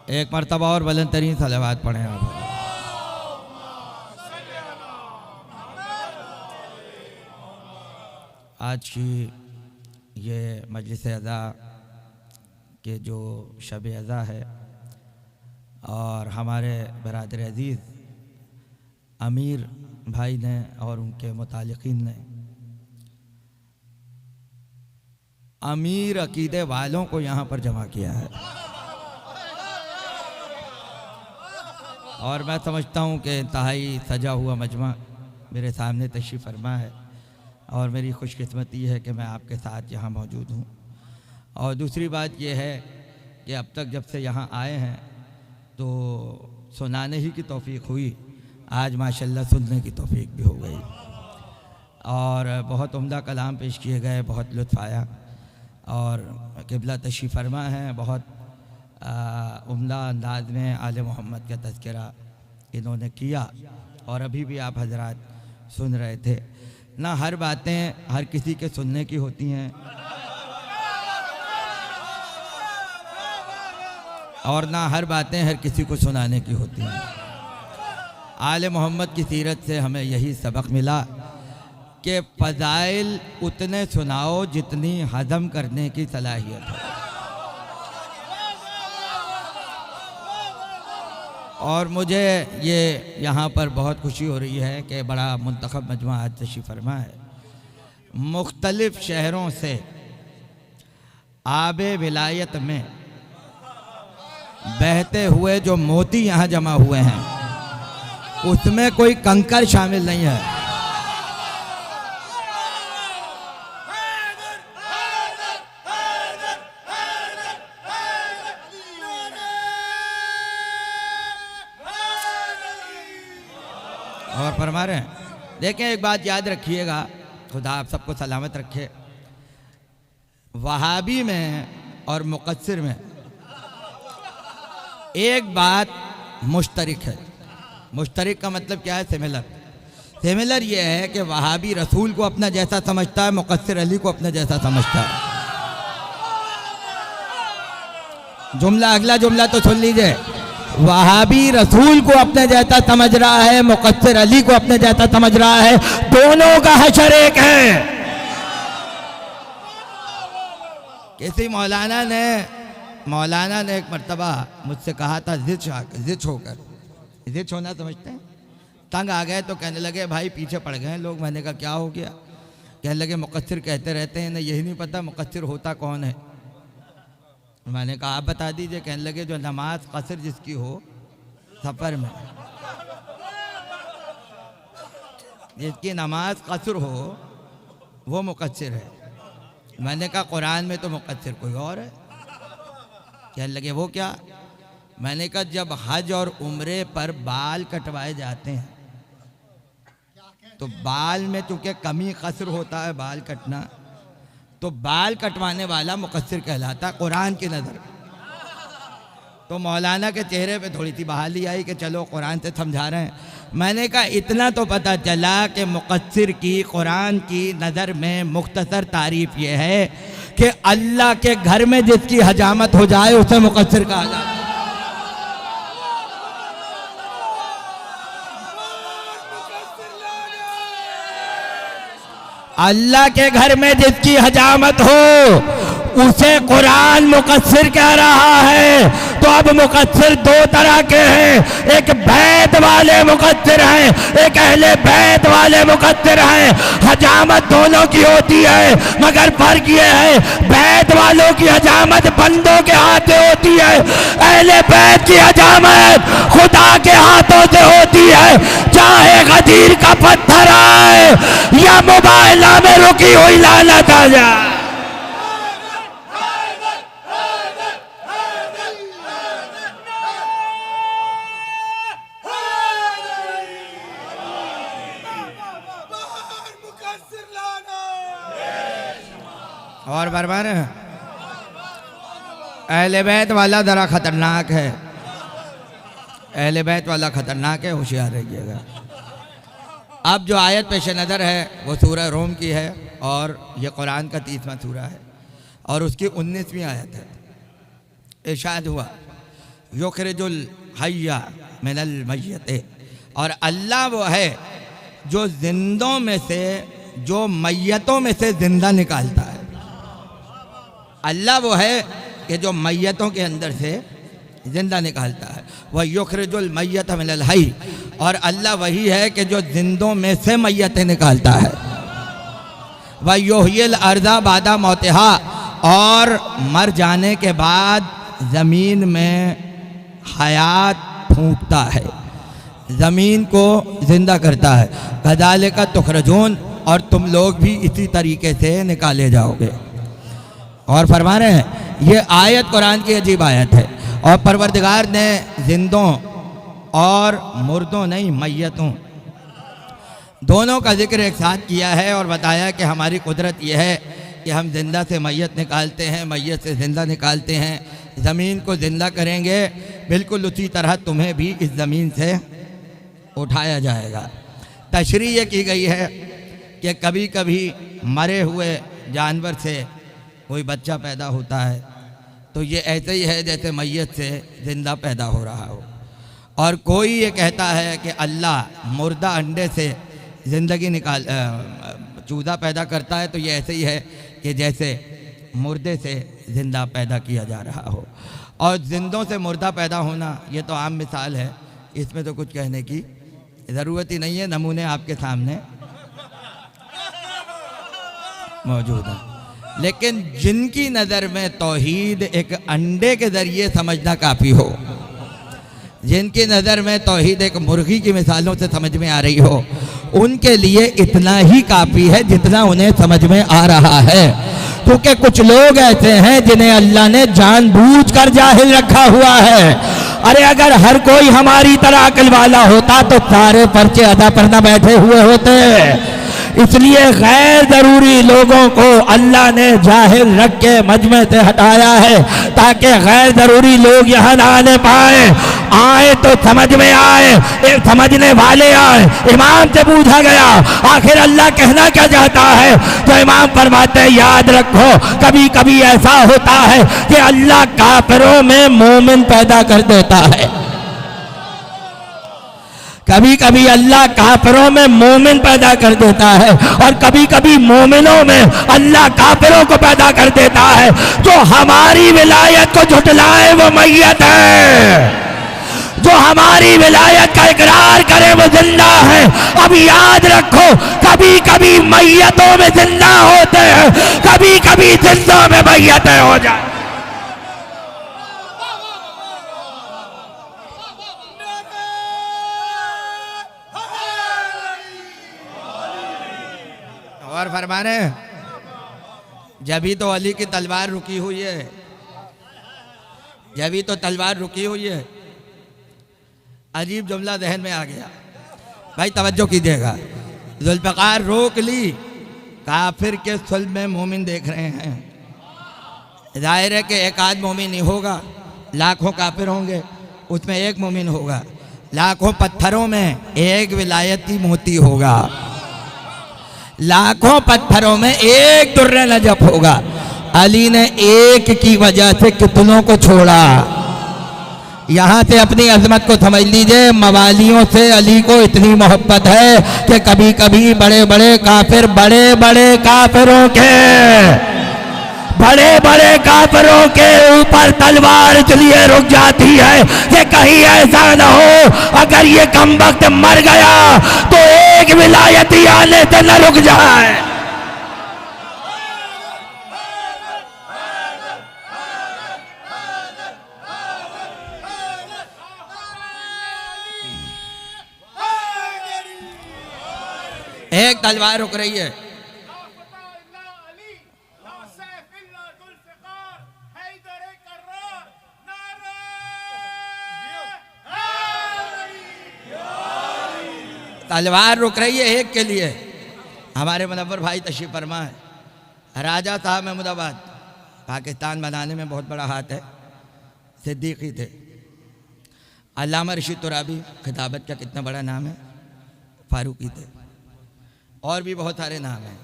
एक मरतबा और बुलंद तरीन सलावत पढ़ें आप। आज की ये मजलिस अज़ा के जो शब अज़ा है और हमारे बरादर अज़ीज़ अमीर भाई ने और उनके मुतालिकीन ने अमीर अकीदे वालों को यहाँ पर जमा किया है और मैं समझता हूँ कि इंतहाई सजा हुआ मजमा मेरे सामने तशरीफ़ फरमा है और मेरी खुशकिस्मती है कि मैं आपके साथ यहाँ मौजूद हूँ। और दूसरी बात यह है कि अब तक जब से यहाँ आए हैं तो सुनाने ही की तौफीक हुई, आज माशाल्लाह सुनने की तौफीक भी हो गई और बहुत उम्दा कलाम पेश किए गए, बहुत लुत्फ़ आया और क़िबला तशरीफ़ फरमा है। बहुत उम्दा अंदाज में आले मोहम्मद का तज़किरा इन्होंने किया और अभी भी आप हजरात सुन रहे थे। ना हर बातें हर किसी के सुनने की होती हैं और ना हर बातें हर किसी को सुनाने की होती हैं। आले मोहम्मद की सीरत से हमें यही सबक मिला कि फ़ज़ाइल उतने सुनाओ जितनी हज़म करने की सलाहियत है। और मुझे ये यहाँ पर बहुत खुशी हो रही है कि बड़ा मुंतखब मजमा आज तशरीफ़ फरमा है। मुख्तलिफ़ शहरों से आबे विलायत में बहते हुए जो मोती यहाँ जमा हुए हैं उसमें कोई कंकर शामिल नहीं है। और फरमा रहे हैं, देखें एक बात याद रखिएगा, खुदा आप सबको सलामत रखे। वहाबी में और मुक़स्सिर में एक बात मुश्तरक है। मुश्तरक का मतलब क्या है? सिमिलर। सिमिलर ये है कि वहाबी रसूल को अपना जैसा समझता है, मुक़स्सिर अली को अपना जैसा समझता है। जुमला, अगला जुमला तो सुन लीजिए। वहाबी रसूल को अपने जैसा समझ रहा है, मुक़स्सिर अली को अपने जैसा समझ रहा है, दोनों का हशर एक है। किसी मौलाना ने एक मर्तबा मुझसे कहा था, जिच होना समझते हैं, तंग आ गए तो कहने लगे भाई पीछे पड़ गए लोग। मैंने कहा क्या हो गया? कहने लगे मुक़स्सिर कहते रहते हैं ना, यही नहीं पता मुक़स्सिर होता कौन है। मैंने कहा आप बता दीजिए। कहने लगे जो नमाज कसर जिसकी हो सफ़र में, जिसकी नमाज कसर हो वो मुक़स्सिर है। मैंने कहा कुरान में तो मुक़स्सिर कोई और है। कहने लगे वो क्या? मैंने कहा जब हज और उम्रे पर बाल कटवाए जाते हैं तो बाल में चूँकि कमी कसर होता है बाल कटना, तो बाल कटवाने वाला मुक़स्सिर कहलाता कुरान की नज़र। तो मौलाना के चेहरे पे थोड़ी सी बहाली आई कि चलो कुरान से समझा रहे हैं। मैंने कहा इतना तो पता चला कि मुक़स्सिर की कुरान की नज़र में मुख्तसर तारीफ़ ये है कि अल्लाह के घर में जिसकी हजामत हो जाए उसे मुक़स्सिर कहा जाता है। अल्लाह के घर में जिसकी हजामत हो उसे कुरान मुक़स्सिर कह रहा है। तो अब मुक़स्सिर दो तरह के हैं, एक बैत वाले मुक़स्सिर हैं, एक अहले बैत वाले मुक़स्सिर हैं। हजामत दोनों की होती है, मगर फर्क ये है बैत वालों की हजामत बंदों के हाथ से होती है, अहले बैत की हजामत खुदा के हाथों से होती है। चाहे गदीर का पत्थर आए या मोबाइला में रुकी हुई लानत आ जाए। फरमा रहे हैं अहले बैत वाला ज़रा ख़तरनाक है, अहले बैत वाला ख़तरनाक है, होशियार रहिएगा। अब जो आयत पेश नज़र है वो सूरह रोम की है और ये कुरान का 30वां सूरा है और उसकी 19वीं आयत है। इरशाद हुआ युखरिजुल हय्या मिनल मय्यत, और अल्लाह वो है जो जिंदों में से, जो मैयतों में से जिंदा निकालता है। अल्लाह वो है कि जो मैयतों के अंदर से जिंदा निकालता है। वह युखरिजुल मय्यत मिनल हय्य, और अल्लाह वही है कि जो जिंदों में से मैयतें निकालता है। वह युहयिल अर्ज़ा बादा मौतिहा, और मर जाने के बाद ज़मीन में हयात फूंकता है, ज़मीन को ज़िंदा करता है। कज़ालिका तुखरजून, और तुम लोग भी इसी तरीके से निकाले जाओगे। और फरमा रहे हैं ये आयत कुरान की अजीब आयत है, और परवरदिगार ने जिंदों और मुर्दों नहीं मैयतों दोनों का जिक्र एक साथ किया है और बताया कि हमारी कुदरत यह है कि हम जिंदा से मैयत निकालते हैं, मैयत से जिंदा निकालते हैं। ज़मीन को ज़िंदा करेंगे, बिल्कुल उसी तरह तुम्हें भी इस ज़मीन से उठाया जाएगा। तशरीह ये की गई है कि कभी कभी मरे हुए जानवर से कोई बच्चा पैदा होता है तो ये ऐसे ही है जैसे मैयत से ज़िंदा पैदा हो रहा हो। और कोई ये कहता है कि अल्लाह मुर्दा अंडे से ज़िंदगी निकाल चूज़ा पैदा करता है, तो ये ऐसे ही है कि जैसे मुर्दे से ज़िंदा पैदा किया जा रहा हो। और जिंदों से मुर्दा पैदा होना ये तो आम मिसाल है, इसमें तो कुछ कहने की ज़रूरत ही नहीं है, नमूने आपके सामने मौजूद हैं। लेकिन जिनकी नज़र में तौहीद एक अंडे के ज़रिए समझना काफ़ी हो, जिनकी नज़र में तौहीद एक मुर्गी की मिसालों से समझ में आ रही हो, उनके लिए इतना ही काफ़ी है जितना उन्हें समझ में आ रहा है। क्योंकि कुछ लोग ऐसे हैं जिन्हें अल्लाह ने जानबूझकर जाहिल रखा हुआ है। अरे अगर हर कोई हमारी तरह अकल वाला होता तो सारे पर्चे अदा पर न बैठे हुए होते। इसलिए गैर जरूरी लोगों को अल्लाह ने जाहिल रख के मजमे से हटाया है ताकि गैर जरूरी लोग यहाँ ना आने पाए। आए तो समझ में आए, एक समझने वाले आए। इमाम से पूछा गया आखिर अल्लाह कहना क्या चाहता है, तो इमाम फरमाते हैं याद रखो कभी कभी ऐसा होता है कि अल्लाह काफिरों में मोमिन पैदा कर देता है, कभी कभी अल्लाह काफिरों में मोमिन पैदा कर देता है, और कभी कभी मोमिनों में अल्लाह काफिरों को पैदा कर देता है। जो हमारी विलायत को झुटलाए वो मैयत है, जो हमारी विलायत का इकरार करे वो जिंदा है। अब याद रखो कभी कभी मैयतों में जिंदा होते हैं, कभी कभी जिंदों में मैयतें हो जाए। और फरमाने जभी तो अली की तलवार रुकी हुई है, जभी तो तलवार रुकी हुई है। अजीब जुमला जहन में आ गया, भाई तवज्जो कीजिएगा। जुल्फ़िकार रोक ली, काफिर के सुल्ब में मोमिन देख रहे हैं। जाहिर है कि एक आध मोमिन नहीं होगा, लाखों काफिर होंगे उसमें एक मोमिन होगा, लाखों पत्थरों में एक विलायती मोती होगा, लाखों पत्थरों में एक दुर्रे नजफ होगा। अली ने एक की वजह से कितनों को छोड़ा। यहाँ से अपनी अजमत को समझ लीजिए। मवालियों से अली को इतनी मोहब्बत है कि कभी कभी बड़े बड़े काफिर बड़े बड़े काफिरों के ऊपर तलवार इसलिए रुक जाती है कि कहीं ऐसा न हो अगर ये कमबख्त मर गया तो एक विलायती आने से न रुक जाए। एक तलवार रुक रही है, तलवार रुक रही है एक के लिए। हमारे मुनव्वर भाई तशरीफ फरमा है, राजा साहब महमूदाबाद पाकिस्तान बनाने में बहुत बड़ा हाथ है। सिद्दीकी थे, अल्लामा रशीद तुराबी खिताबत का कितना बड़ा नाम है, फारूकी थे, और भी बहुत सारे नाम हैं।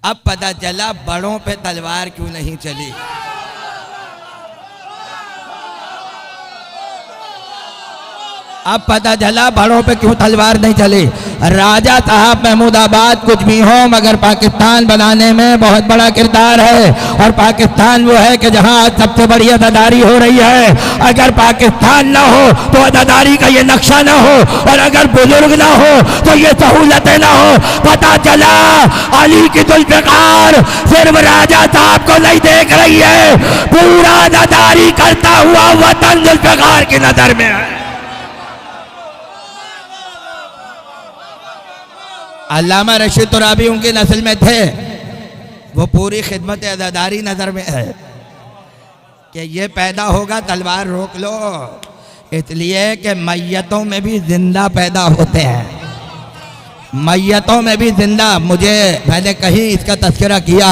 अब पता चला बड़ों पे तलवार क्यों नहीं चली। अब पता चला बड़ों पे क्यों तलवार नहीं चली। राजा साहब महमूदाबाद कुछ भी हो मगर पाकिस्तान बनाने में बहुत बड़ा किरदार है। और पाकिस्तान वो है कि जहां आज सबसे बड़ी अदादारी हो रही है। अगर पाकिस्तान ना हो तो अदादारी का ये नक्शा ना हो, और अगर बुजुर्ग ना हो तो ये सहूलतें ना हो। पता चला अली की जुल्फ़िकार सिर्फ राजा साहब को नहीं देख रही है, पूरा अदादारी करता हुआ वतन जुल्फ़िकार की नजर में है। अल्लामा रशीद तुराबी उनकी नस्ल में थे, वो पूरी खिदमत अदादारी नज़र में है कि ये पैदा होगा तलवार रोक लो, इसलिए कि मैयतों में भी जिंदा पैदा होते हैं। मैयतों में भी जिंदा। मैंने कहीं इसका तस्करा किया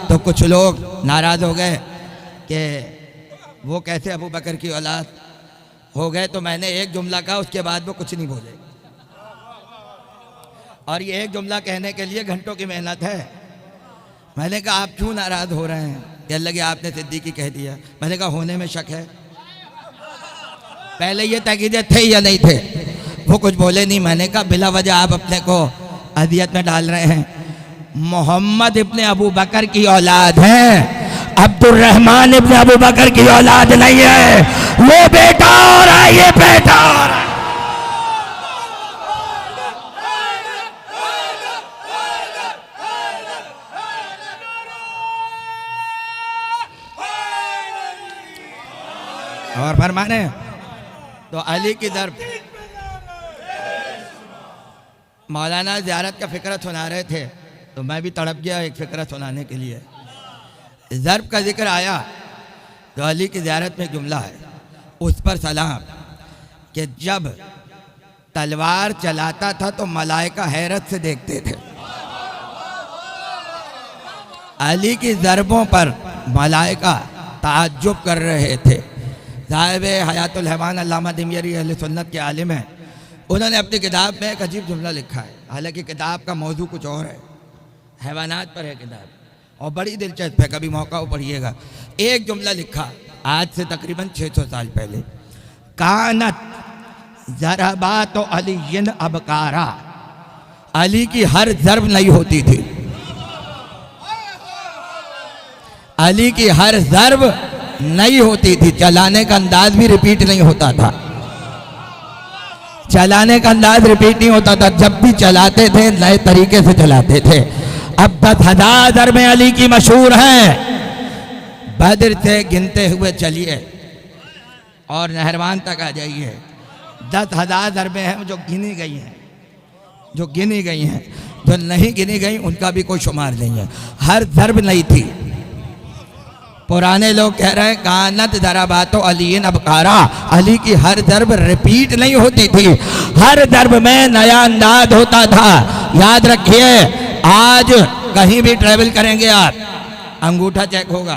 तो कुछ लोग नाराज़ हो गए कि वो कैसे अबू बकर की औलाद हो गए। तो मैंने एक जुमला कहा, उसके बाद वो कुछ नहीं बोले। और ये एक जुमला कहने के लिए घंटों की मेहनत है। मैंने कहा आप क्यों नाराज़ हो रहे हैं? कह लगे आपने सिद्दीकी कह दिया। मैंने कहा होने में शक है, पहले ये तकीदे थे या नहीं थे? वो कुछ बोले नहीं। मैंने कहा बिला वजह आप अपने को अदियत में डाल रहे हैं। मोहम्मद इब्ने अबू बकर की औलाद हैं, अब्दुर्रहमान इब्ने अबू बकर की औलाद नहीं है। वो बेटा और है, ये बेटा और है। और फरमाने तो अली की दरब मौलाना ज़ियारत का फ़िक्र सुना रहे थे तो मैं भी तड़प गया एक फ़िक्र सुनाने के लिए। ज़रब का जिक्र आया तो अली की ज़ियारत में जुमला है, उस पर सलाम, कि जब तलवार चलाता था तो मलाइका हैरत से देखते थे। अली की ज़रबों पर मलाइका ताज्जुब कर रहे थे। साहिब हयातुल हैवान अल्लामा दिमयरी अहले सुन्नत के आलिम हैं, उन्होंने अपनी किताब में एक अजीब जुमला लिखा है। हालांकि किताब का मौजू कुछ और है, हैवानात पर है किताब और बड़ी दिलचस्प है, कभी मौका हो पढ़िएगा। एक जुमला लिखा आज से तकरीबन 600 साल पहले, कानत ज़रबात अलीयन अबकारा, अली की हर ज़रब नहीं होती थी। अली की हर ज़रब नहीं होती थी, चलाने का अंदाज भी रिपीट नहीं होता था। चलाने का अंदाज रिपीट नहीं होता था, जब भी चलाते थे नए तरीके से चलाते थे। अब 10,000 ज़रबें अली की मशहूर हैं। बद्र से गिनते हुए चलिए और नहरवान तक आ जाइए, 10,000 ज़रबें हैं जो गिनी गई हैं, जो गिनी गई हैं। जो नहीं गिनी गई उनका भी कोई शुमार नहीं है, हर ज़रब नहीं थी। पुराने लोग कह रहे हैं कानत ज़रबातो अलीन अबकारा, अली की हर ज़रब रिपीट नहीं होती थी, हर ज़रब में नया अंदाज होता था। याद रखिए, आज कहीं भी ट्रैवल करेंगे आप, अंगूठा चेक होगा,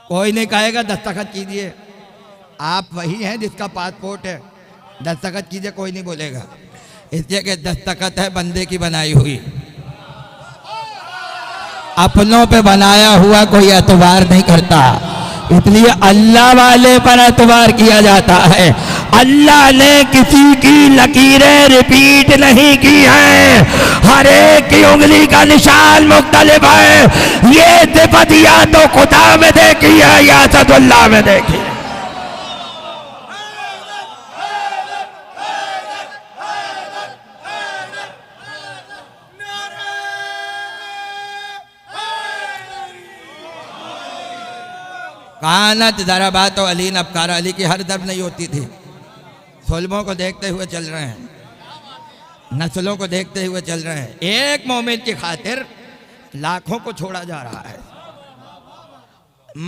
कोई नहीं कहेगा दस्तखत कीजिए, आप वही हैं जिसका पासपोर्ट है, दस्तखत कीजिए, कोई नहीं बोलेगा। इसलिए कि दस्तखत है बंदे की बनाई हुई, अपनों पे बनाया हुआ कोई एतबार नहीं करता। इसलिए अल्लाह वाले पर एतबार किया जाता है। अल्लाह ने किसी की लकीरें रिपीट नहीं की है, हर एक की उंगली का निशान मुख्तलिफ है। ये सिफत या तो खुदा में देखी है या सदुल्लाह में देखी है। कानत ज़रबातो अलीन अबकारा, अली की हर ज़रब नहीं होती थी। सुलभों को देखते हुए चल रहे हैं, नस्लों को देखते हुए चल रहे हैं। एक मोमिन की खातिर लाखों को छोड़ा जा रहा है,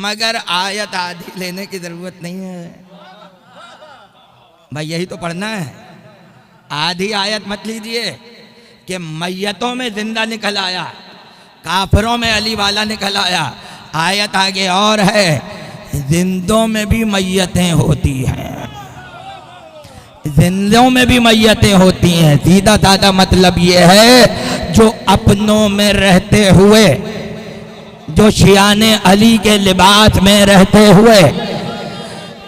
मगर आयत आधी लेने की ज़रूरत नहीं है भाई, यही तो पढ़ना है। आधी आयत मत लीजिए कि मैयतों में जिंदा निकल आया, काफिरों में अली वाला निकल आया। आयत आगे और है, जिंदों में भी मैयतें होती हैं, जिंदों में भी मैयतें होती हैं। सीधा साधा मतलब ये है, जो अपनों में रहते हुए, जो शियाने अली के लिबास में रहते हुए,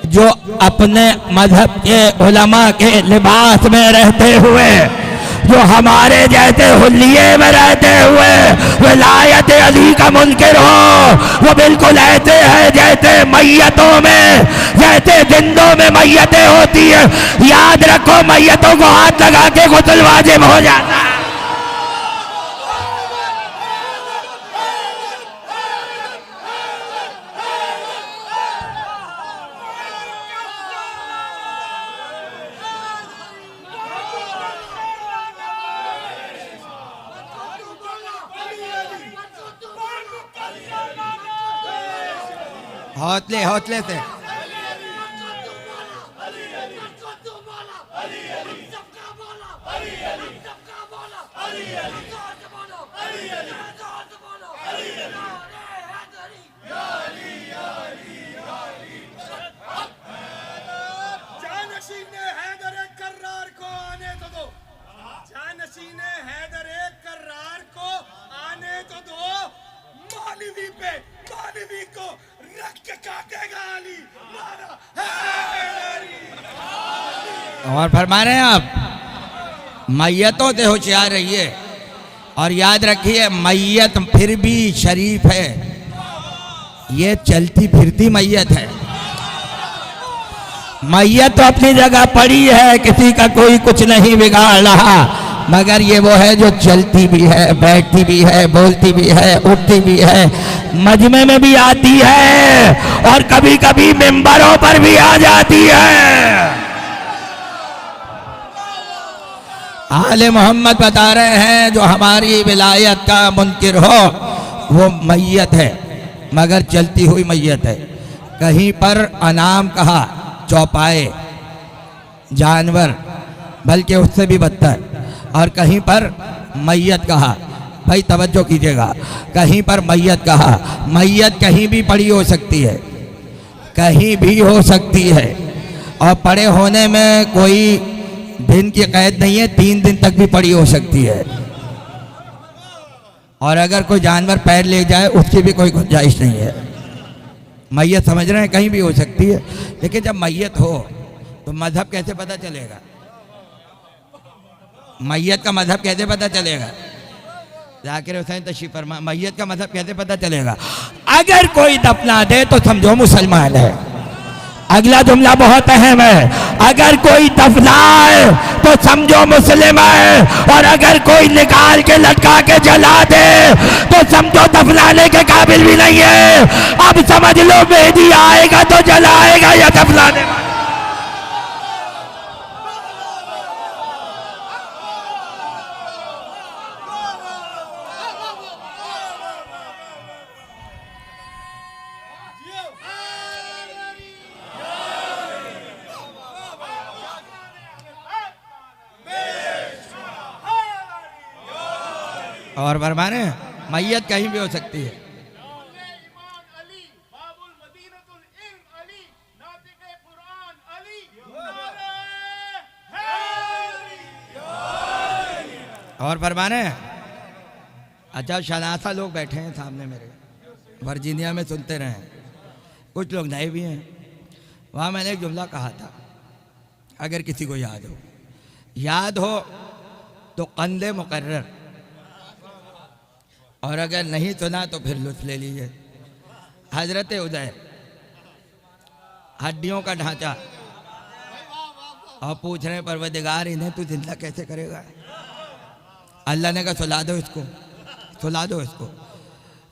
जो अपने मजहब के उलमा के लिबास में रहते हुए, जो हमारे जैसे हुल्लिये में रहते हुए विलायत अली का मुनकिर हो, वो बिल्कुल ऐसे है जैसे मैयतों में, जैसे जिंदों में मैयतें होती है। याद रखो, मैयतों को हाथ लगा के गुस्ल वाजिब हो जाता है। हौसले हौसले से जानशीने हैदर कर्रार को आने तो दो, जानशीने हैदर कर्रार को आने तो दो। मौलवी पे मौलवी को रख के काटेगा अली, मारा हैदरी। और फरमा रहे हैं आप, मैयतों से होशियार रहिए और याद रखिए, मैयत फिर भी शरीफ है, ये चलती फिरती मैयत है। मैयत तो अपनी जगह पड़ी है, किसी का कोई कुछ नहीं बिगाड़ रहा, मगर ये वो है जो चलती भी है, बैठती भी है, बोलती भी है, उठती भी है, मजमे में भी आती है और कभी कभी मिंबरों पर भी आ जाती है। आले मोहम्मद बता रहे हैं, जो हमारी विलायत का मुनकिर हो वो मैयत है, मगर चलती हुई मैयत है। कहीं पर अनाम कहा, चौपाए, जानवर, बल्कि उससे भी बदतर, और कहीं पर मैयत कहा। भाई तवज्जो कीजिएगा, कहीं पर मैयत कहा। मैयत कहीं भी पड़ी हो सकती है, कहीं भी हो सकती है, और पड़े होने में कोई दिन की कैद नहीं है, 3 दिन तक भी पड़ी हो सकती है। और अगर कोई जानवर पैर ले जाए उसकी भी कोई गुंजाइश नहीं है। मैयत समझ रहे हैं, कहीं भी हो सकती है। लेकिन जब मैयत हो तो मजहब कैसे पता चलेगा? मैयत का मजहब कैसे पता चलेगा? जाकिर हुसैन तशरीफ फरमा, मैयत का मजहब कैसे पता चलेगा? अगर कोई दफना दे तो समझो मुसलमान है। अगला जुमला बहुत अहम है, अगर कोई दफनाए तो समझो मुस्लिम है, और अगर कोई निकाल के लटका के जला दे तो समझो दफनाने के काबिल भी नहीं है। अब समझ लो, मेहदी आएगा तो जलाएगा या दफनाने। और फरमाने, मैयत कहीं भी हो सकती है। और फरमाने, अच्छा शनासा लोग बैठे हैं सामने मेरे, वर्जीनिया में सुनते रहे, कुछ लोग नए भी हैं। वहाँ मैंने एक जुमला कहा था, अगर किसी को याद हो तो कंदे मुकर्रर, और अगर नहीं सुना तो फिर लुत्फ ले लीजिए। हजरत उदैर, हड्डियों का ढांचा, और पूछ रहे परवरदिगार इन्हें तू जिंदा कैसे करेगा? अल्लाह ने कहा सुला दो इसको, सुला दो इसको।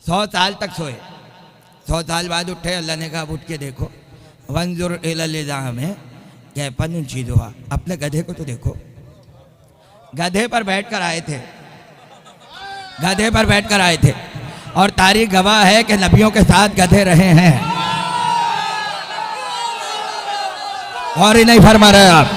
100 साल तक सोए, 100 साल बाद उठे, अल्लाह ने कहा उठ के देखो, वंजुर इलल में कैफन चीज़ुहा, अपने गधे को तो देखो। गधे पर बैठकर आए थे, गधे पर बैठकर आए थे, और तारीख गवाह है कि नबियों के साथ गधे रहे हैं। और ही नहीं फरमा रहे आप,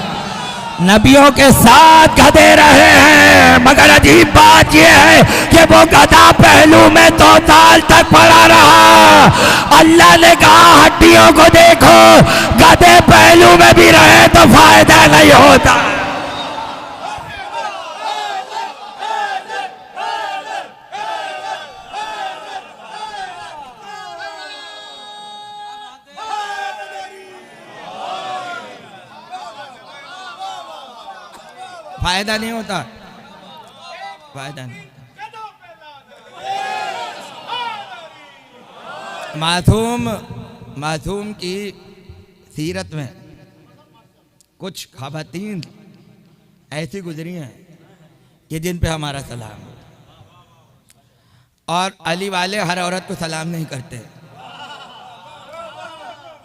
नबियों के साथ गधे रहे हैं, मगर अजीब बात यह है कि वो गधा पहलू में 2 साल तक पड़ा रहा। अल्लाह ने कहा हड्डियों को देखो, गधे पहलू में भी रहे तो फायदा नहीं होता। फायदा नहीं होता, फायदा नहीं। मासूम की सीरत में कुछ ख़वातीन ऐसी गुजरी हैं कि जिन पे हमारा सलाम। और अली वाले हर औरत को सलाम नहीं करते।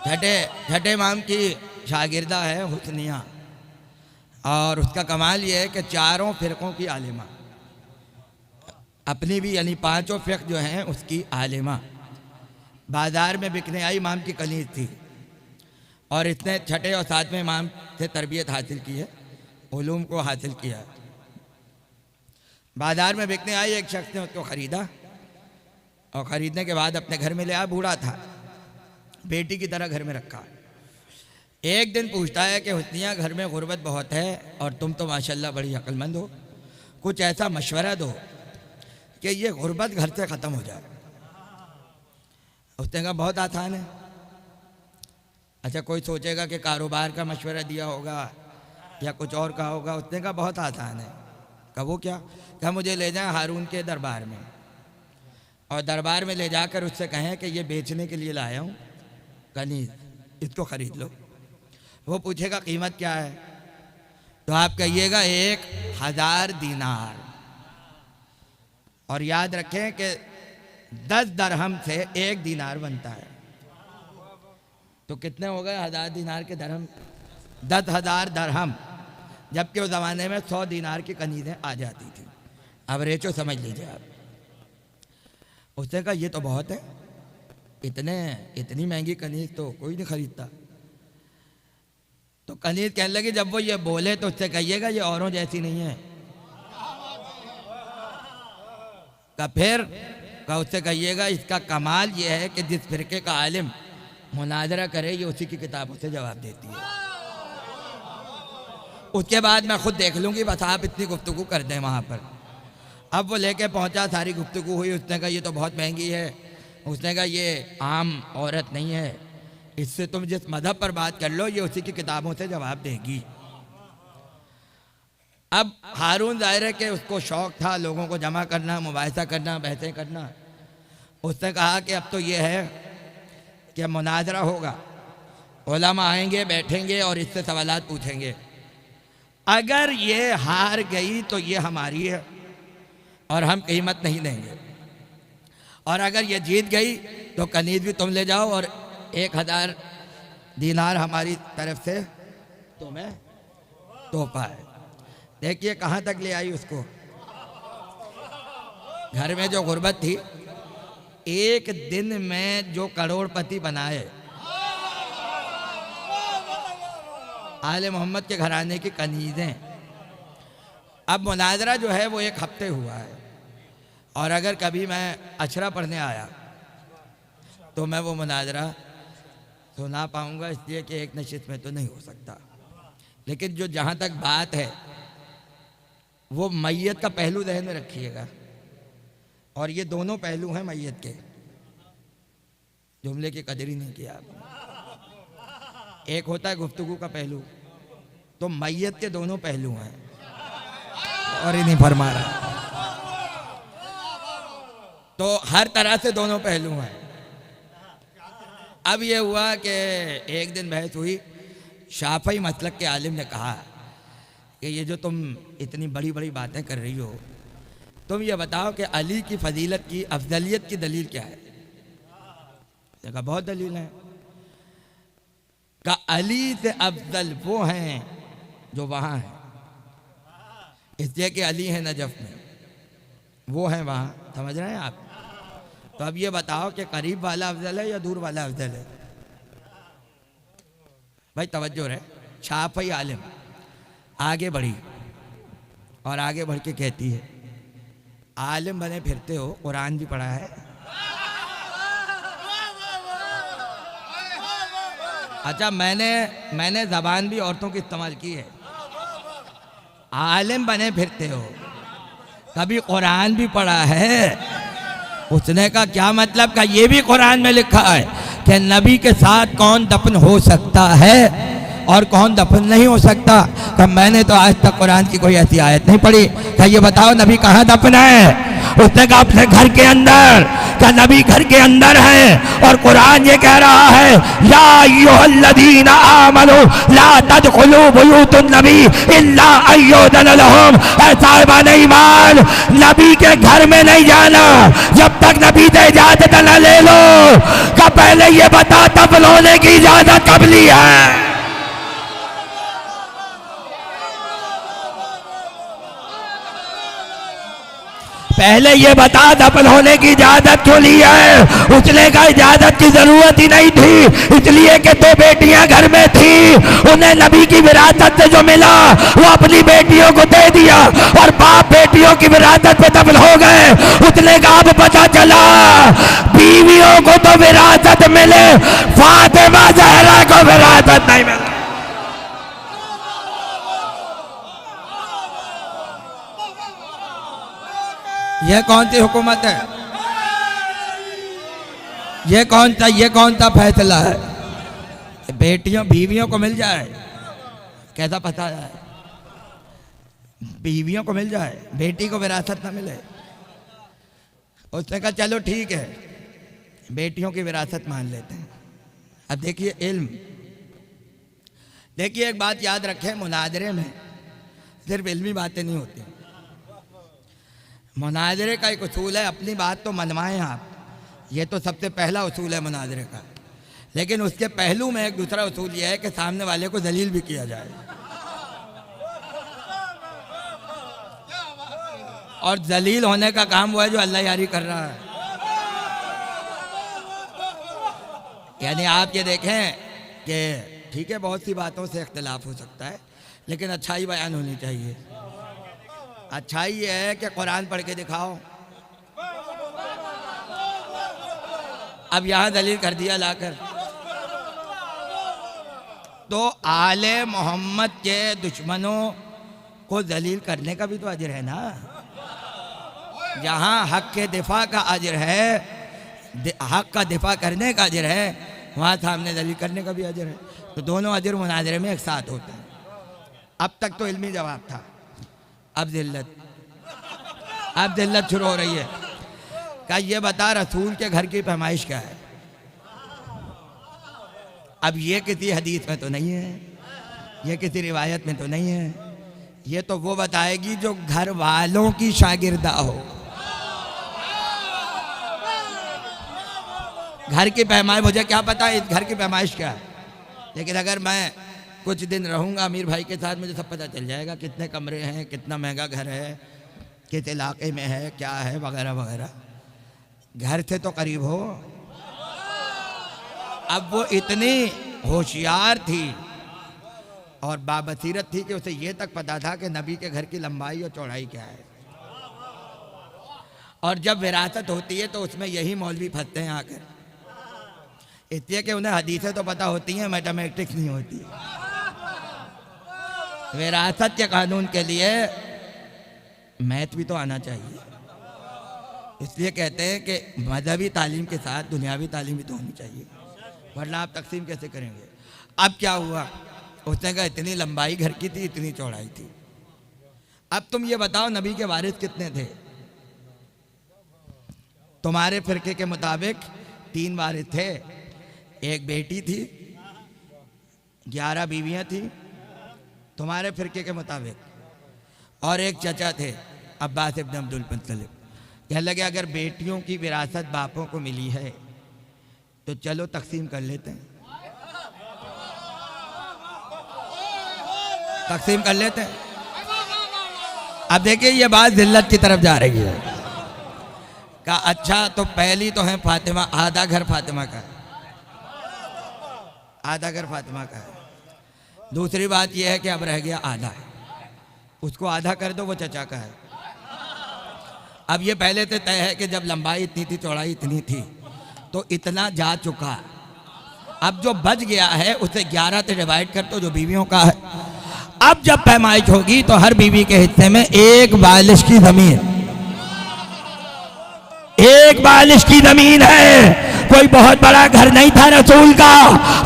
छठे इमाम की शागिर्दा है हुस्निया, और उसका कमाल ये है कि चारों फ़िरक़ों की आलिमा, अपनी भी यानी 5 फ़िक़्ह जो हैं उसकी आलिमा। बाज़ार में बिकने आई इमाम की कनीज़ थी, और इसने छठे और 7वें इमाम से तरबियत हासिल की है, उलूम को हासिल किया। बाज़ार में बिकने आई, एक शख्स ने उसको ख़रीदा, और ख़रीदने के बाद अपने घर में ले आया। बूढ़ा था, बेटी की तरह घर में रखा। एक दिन पूछता है कि हुस्निया, घर में गुर्बत बहुत है और तुम तो माशाल्लाह बड़ी अक्लमंद हो, कुछ ऐसा मशवरा दो कि ये गुर्बत घर से ख़त्म हो जाए। उसने कहा बहुत आसान है। अच्छा, कोई सोचेगा कि कारोबार का मशवरा दिया होगा या कुछ और कहा होगा। उसने कहा बहुत आसान है। कहा वो क्या? कहा मुझे ले जाएं हारून के दरबार में, और दरबार में ले जाकर उससे कहें कि ये बेचने के लिए लाया हूँ कनीज़, इसको ख़रीद लो। वो पूछेगा कीमत क्या है, तो आप कहिएगा 1000 दीनार। और याद रखें कि 10 दरहम से 1 दीनार बनता है, तो कितने हो गए 1000 दीनार के दरहम? 10,000 दरहम। जबकि उस ज़माने में 100 दीनार की कनीज़ें आ जाती थी। अब रेचो समझ लीजिए आप। उसने कहा ये तो बहुत है, इतनी महंगी कनीज़ तो कोई नहीं खरीदता। तो कनीज़ कहने लगी जब वो ये बोले तो उससे कहिएगा ये औरों जैसी नहीं है। फिर उससे कहिएगा इसका कमाल ये है कि जिस फ़िरके का आलिम मुनाजरा करे ये उसी की किताबों से जवाब देती है। उसके बाद मैं खुद देख लूँगी, बस आप इतनी गुफ्तगू कर दें वहाँ पर। अब वो लेके पहुँचा, सारी गुफ्तगू हुई। उसने कहा ये तो बहुत महंगी है। उसने कहा ये आम औरत नहीं है, इससे तुम जिस मज़हब पर बात कर लो ये उसी की किताबों से जवाब देगी। अब हारून ज़ाहिर है कि उसको शौक़ था लोगों को जमा करना, मुबाहिसा करना, बहसें करना। उसने कहा कि अब तो ये है कि मुनाजरा होगा, उलमा आएंगे, बैठेंगे और इससे सवालात पूछेंगे। अगर ये हार गई तो ये हमारी है और हम कीमत नहीं देंगे, और अगर ये जीत गई तो कनीज़ भी तुम ले जाओ और 1000 दीनार हमारी तरफ से तुम्हें तोहफा है। देखिए कहाँ तक ले आई उसको। घर में जो गुर्बत थी, एक दिन में जो करोड़पति बनाए आले मोहम्मद के घराने की कनीज़ें। अब मुनाजरा जो है वो 1 हफ्ते हुआ है, और अगर कभी मैं अशरा पढ़ने आया तो मैं वो मुनाजरा सुना पाऊँगा, इसलिए कि एक नशिस्त में तो नहीं हो सकता। लेकिन जो जहाँ तक बात है वो मैयत का पहलू ज़हन में रखिएगा, और ये दोनों पहलू हैं मैयत के। जुमले की कदर ही नहीं किया आपने। एक होता है गुफ्तगू का पहलू, तो मैयत के दोनों पहलू हैं, और ही नहीं फरमा रहा। तो हर तरह से दोनों पहलू हैं। अब ये हुआ कि एक दिन बहस हुई, शाफई मसलक के आलिम ने कहा कि ये जो तुम इतनी बड़ी बड़ी बातें कर रही हो, तुम ये बताओ कि अली की फजीलत की अफजलियत की दलील क्या है? देखा बहुत दलील है। का अली से अफजल वो हैं जो वहाँ हैं, इसलिए कि अली है नजफ में, वो हैं वहाँ। समझ रहे हैं आप? तो अब ये बताओ कि करीब वाला अफजल है या दूर वाला अफजल है? भाई तवज्जो रहे। शाफई आलिम आगे बढ़ी और आगे बढ़ के कहती है आलिम बने फिरते हो, कुरान भी पढ़ा है? अच्छा, मैंने जबान भी औरतों की इस्तेमाल की है। आलिम बने फिरते हो, कभी कुरान भी पढ़ा है? उसने कहा क्या मतलब? का ये भी कुरान में लिखा है कि नबी के साथ कौन दफन हो सकता है और कौन दफन नहीं हो सकता। का मैंने तो आज तक कुरान की कोई ऐसी आयत नहीं पढ़ी। क्या ये बताओ नबी कहाँ दफन है? उसने कहा अपने घर के अंदर। क्या नबी घर के अंदर है? और कुरान ये कह रहा है या अय्युहल्लज़ीना आमनू ला तदखुलू बुयूतुन नबी इल्ला अय्युदन लहुम। ऐ साहिबान ईमान, नबी के घर में नहीं जाना जब तक नबी से इजाजत न ले लो। का पहले ये बता दफन होने की इजाजत कब ली है? पहले ये बता दफन होने की इजाजत क्यों ली है? उसने कहा इजाजत की जरूरत ही नहीं थी, इसलिए कि 2 बेटियां घर में थी। उन्हें नबी की विरासत से जो मिला वो अपनी बेटियों को दे दिया और बाप बेटियों की विरासत पे दफन हो गए। उसने कहा अब पता चला बीवियों को तो विरासत मिले, फातिमा ज़हरा को विरासत नहीं मिली। ये कौन सी हुकूमत है? ये कौन सा फैसला है? बेटियों बीवियों को मिल जाए, कैसा पता है? बीवियों को मिल जाए, बेटी को विरासत ना मिले। उसने कहा चलो ठीक है, बेटियों की विरासत मान लेते हैं। अब देखिए इल्म, देखिए एक बात याद रखें, मुनाजरे में सिर्फ इल्मी बातें नहीं होती। मुनाजरे का एक उसूल है, अपनी बात तो मनवाएं आप, ये तो सबसे पहला उसूल है मुनाजरे का। लेकिन उसके पहलू में एक दूसरा उसूल यह है कि सामने वाले को जलील भी किया जाए। और जलील होने का काम वो है जो अल्लाह यारी कर रहा है। यानी आप ये देखें कि ठीक है बहुत सी बातों से इख्तिलाफ हो सकता है, लेकिन अच्छाई बयान होनी चाहिए। अच्छाई ये है कि कुरान पढ़ के दिखाओ। अब यहाँ दलील कर दिया लाकर, तो आले मोहम्मद के दुश्मनों को दलील करने का भी तो अजर है ना। जहाँ हक के दिफा का अजर है, हक का दिफा करने का अजर है, वहाँ सामने दलील करने का भी अजर है। तो दोनों अजर मुनाजरे में एक साथ होते हैं। अब तक तो इल्मी जवाब था, अब जिल्लत शुरू हो रही है। क्या ये बता रसूल के घर की पैमाइश क्या है? अब ये किसी हदीस में तो नहीं है, ये किसी रिवायत में तो नहीं है, ये तो वो बताएगी जो घर वालों की शागिर्दा हो। घर की पैमाइश, मुझे क्या पता इस घर की पैमाइश क्या है, लेकिन अगर मैं कुछ दिन रहूँगा अमीर भाई के साथ, मुझे सब पता चल जाएगा कितने कमरे हैं, कितना महंगा घर है, किस इलाके में है, क्या है, वगैरह वगैरह। घर से तो करीब हो। अब वो इतनी होशियार थी और बाबसीरत थी कि उसे ये तक पता था कि नबी के घर की लंबाई और चौड़ाई क्या है। और जब विरासत होती है तो उसमें यही मौलवी फंसते हैं आकर, इसलिए कि उन्हें हदीसें तो पता होती हैं, मैथमेटिक्स नहीं होती। विरासत के कानून के लिए मैथ भी तो आना चाहिए। इसलिए कहते हैं कि मजहबी तालीम के साथ दुनियावी तालीम भी तो होनी चाहिए, वरना आप तकसीम कैसे करेंगे। अब क्या हुआ, उसने कहा इतनी लंबाई घर की थी, इतनी चौड़ाई थी। अब तुम ये बताओ नबी के वारिस कितने थे? तुम्हारे फिरके के मुताबिक 3 वारिस थे। एक बेटी थी, 11 बीवियां थी तुम्हारे फिरके के मुताबिक, और एक चचा थे अब्बास इब्न अब्दुल मुत्तलिब। कह लगे अगर बेटियों की विरासत बापों को मिली है तो चलो तकसीम कर लेते हैं, तकसीम कर लेते हैं। अब देखिए ये बात जिल्लत की तरफ जा रही है। कहा अच्छा तो पहली तो है फातिमा, आधा घर फातिमा का है, आधा घर फातिमा का है। दूसरी बात यह है कि अब रह गया आधा, उसको आधा कर दो, वो चचा का है। अब ये पहले से तय है कि जब लंबाई इतनी थी चौड़ाई इतनी थी तो इतना जा चुका। अब जो बच गया है उसे 11 से डिवाइड कर तो जो बीवियों का है। अब जब पैमाइश होगी तो हर बीवी के हिस्से में 1 बालिश की जमीन, 1 बालिश की जमीन है। कोई बहुत बड़ा घर नहीं था रसूल का।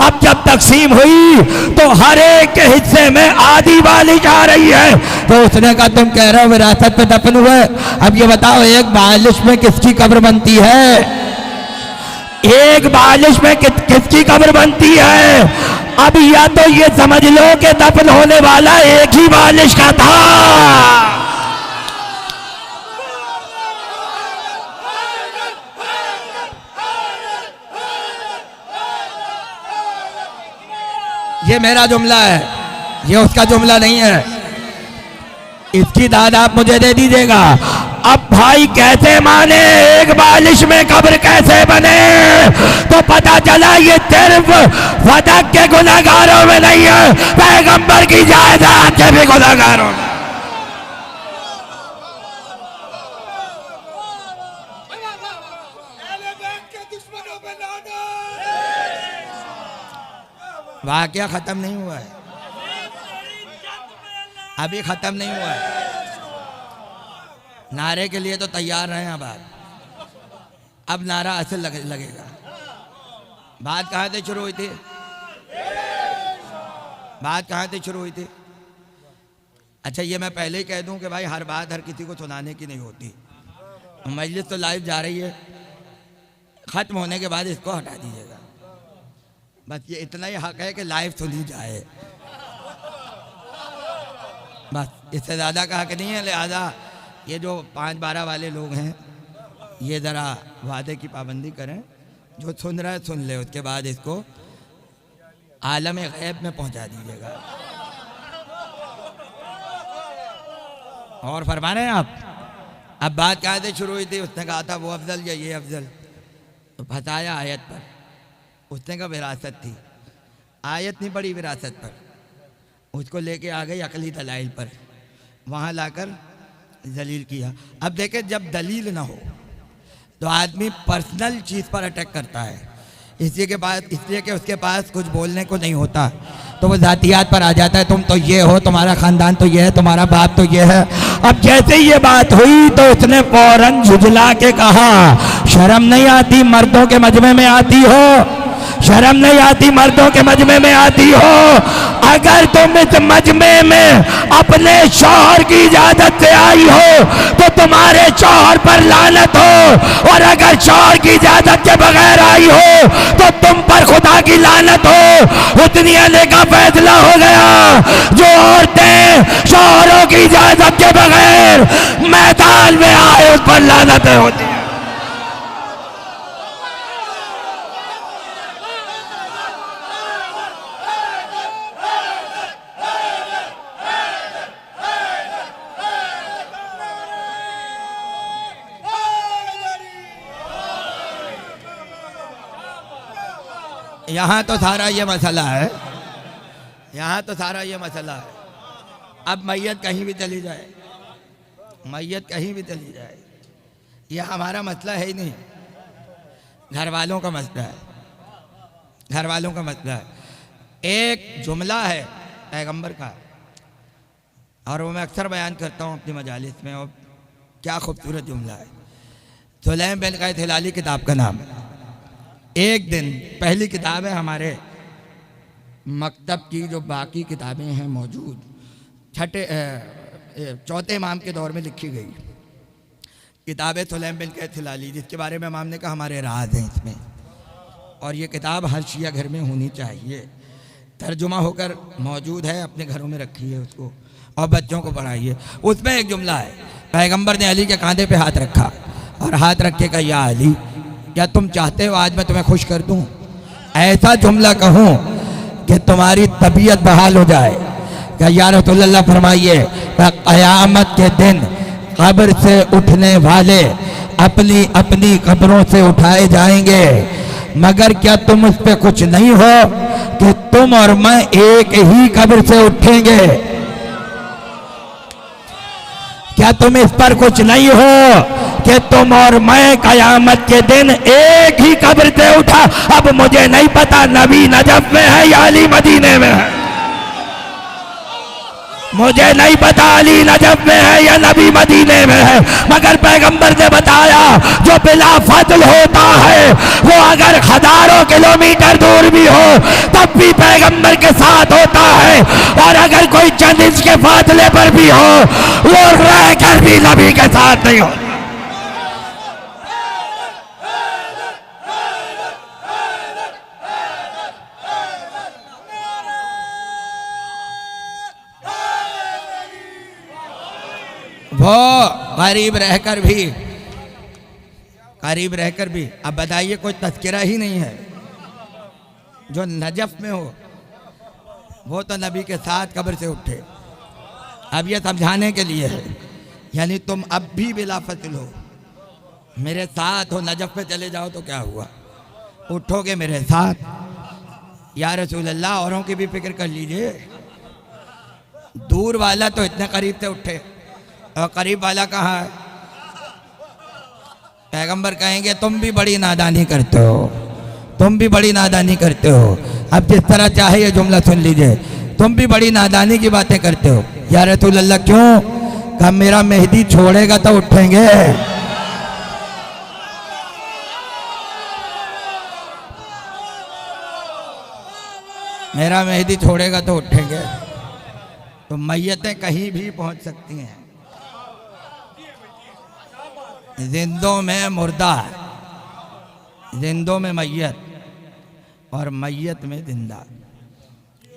अब जब तकसीम हुई तो हर एक के हिस्से में आधी बालिश आ रही है। तो उसने कहा तुम कह रहे हो विरासत पे दफन हुए, अब ये बताओ 1 बालिश में किसकी कब्र बनती है? 1 बालिश में किसकी कब्र बनती है? अब या तो ये समझ लो कि दफन होने वाला एक ही बालिश का था। ये मेरा जुमला है, ये उसका जुमला नहीं है। इसकी दाद आप मुझे दे दीजिएगा। अब भाई कैसे माने 1 बालिश में कब्र कैसे बने? तो पता चला ये सिर्फ फदक के गुनाहगारों में नहीं है, पैगंबर की जायदाद के भी गुनाहगारों में। वाकया खत्म नहीं हुआ है, अभी खत्म नहीं हुआ है। नारे के लिए तो तैयार रहे हैं। अब नारा असल लगेगा। बात कहाँ से शुरू हुई थी? बात कहाँ से शुरू हुई थी? अच्छा, ये मैं पहले ही कह दूं कि भाई हर बात हर किसी को सुनाने की नहीं होती। मजलिस तो लाइव जा रही है, खत्म होने के बाद इसको हटा दीजिएगा। बस ये इतना ही हक है कि लाइव सुनी जाए, बस इससे ज़्यादा का हक नहीं है। लिहाजा ये जो 5-12 वाले लोग हैं ये ज़रा वादे की पाबंदी करें। जो सुन रहा है सुन ले, उसके बाद इसको आलम गैब में पहुंचा दीजिएगा। और फरमा रहे हैं आप। अब बात कहाँ से शुरू हुई थी? उसने कहा था वो अफजल या ये अफजल, तो फंसाया आयत पर। उसने कहा विरासत थी, आयत नहीं पड़ी विरासत पर, उसको लेके आ गई अकली दलाइल पर, वहाँ लाकर दलील किया। अब देखें, जब दलील ना हो तो आदमी पर्सनल चीज़ पर अटैक करता है, इसलिए कि उसके पास कुछ बोलने को नहीं होता, तो वो ज़ातियात पर आ जाता है। तुम तो ये हो, तुम्हारा ख़ानदान तो ये है, तुम्हारा बाप तो ये है। अब जैसे ये बात हुई तो उसने फौरन झुझला के कहा, शर्म नहीं आती मर्दों के मजमे में आती हो? शर्म नहीं आती मर्दों के मजमे में आती हो? अगर तुम इस मजमे में अपने शौहर की इजाजत से आई हो तो तुम्हारे शौहर पर लानत हो, और अगर शौहर की इजाजत के बगैर आई हो तो तुम पर खुदा की लानत हो। उतनी अले का फैसला हो गया। जो औरतें शौहरों की इजाजत के बगैर मैदान में आए उस पर लानतें होती हैं। यहाँ तो सारा ये मसला है, यहाँ तो सारा ये मसला है। अब मैयत कहीं भी चली जाए, मैयत कहीं भी चली जाए, यह हमारा मसला है ही नहीं, घर वालों का मसला है, घर वालों का मसला है। एक जुमला है पैगंबर का, और वो मैं अक्सर बयान करता हूँ अपनी मजालिस में, और क्या खूबसूरत जुमला है। सुलैम बिन कैस हिलाली किताब का नाम। एक दिन, पहली किताब है हमारे मकतब की, जो बाकी किताबें हैं मौजूद, चौथे इमाम के दौर में लिखी गई किताब है सुलैम बिन कैस हिलाली, जिसके बारे में इमाम ने कहा हमारे राज हैं इसमें, और ये किताब हर शिया घर में होनी चाहिए। तर्जुमा होकर मौजूद है, अपने घरों में रखिए उसको और बच्चों को पढ़ाइए। उसमें एक जुमला है, पैगंबर ने अली के कांधे पे हाथ रखा और हाथ रख के कहा, या अली, क्या तुम चाहते हो आज मैं तुम्हें खुश कर दूं? ऐसा जुमला कहूं कि तुम्हारी तबीयत बहाल हो जाए। क्या या रसूलल्लाह फरमाइए, क़यामत के दिन कब्र से उठने वाले अपनी अपनी कब्रों से उठाए जाएंगे, मगर क्या तुम उस पर कुछ नहीं हो कि तुम और मैं एक ही कब्र से उठेंगे? क्या तुम इस पर कुछ नहीं हो कि तुम और मैं कयामत के दिन एक ही कब्र से उठा? अब मुझे नहीं पता नबी नजफ में है या अली मदीने में है, मुझे नहीं पता अली नजफ में है या नबी मदीने में है, मगर पैगंबर ने बताया जो बिला फजल होता है वो अगर हजारों किलोमीटर दूर भी हो तब भी पैगंबर के साथ होता है, और अगर कोई चंद इंच के फासले पर भी हो वो रह कर भी नबी के साथ नहीं हो। वो करीब रहकर भी अब बताइए कोई तज़किरा ही नहीं है। जो नजफ में हो वो तो नबी के साथ कब्र से उठे। अब ये समझाने के लिए है, यानी तुम अब भी बिला फजल हो, मेरे साथ हो, नजफ पे चले जाओ तो क्या हुआ, उठोगे मेरे साथ। या रसूल अल्लाह, औरों की भी फिक्र कर लीजिए। दूर वाला तो इतने करीब से उठे और करीब वाला कहाँ है? पैगंबर कहेंगे तुम भी बड़ी नादानी करते हो, तुम भी बड़ी नादानी करते हो। अब जिस तरह चाहे ये जुमला सुन लीजिए, तुम भी बड़ी नादानी की बातें करते हो। या रसूल अल्लाह क्यों? कहा मेरा मेहदी छोड़ेगा तो उठेंगे। मेरा मेहदी छोड़ेगा तो उठेंगे। तो मैयतें कहीं भी पहुंच सकती हैं, जिंदों में मुर्दा, जिंदों में मैयत और मैयत में जिंदा,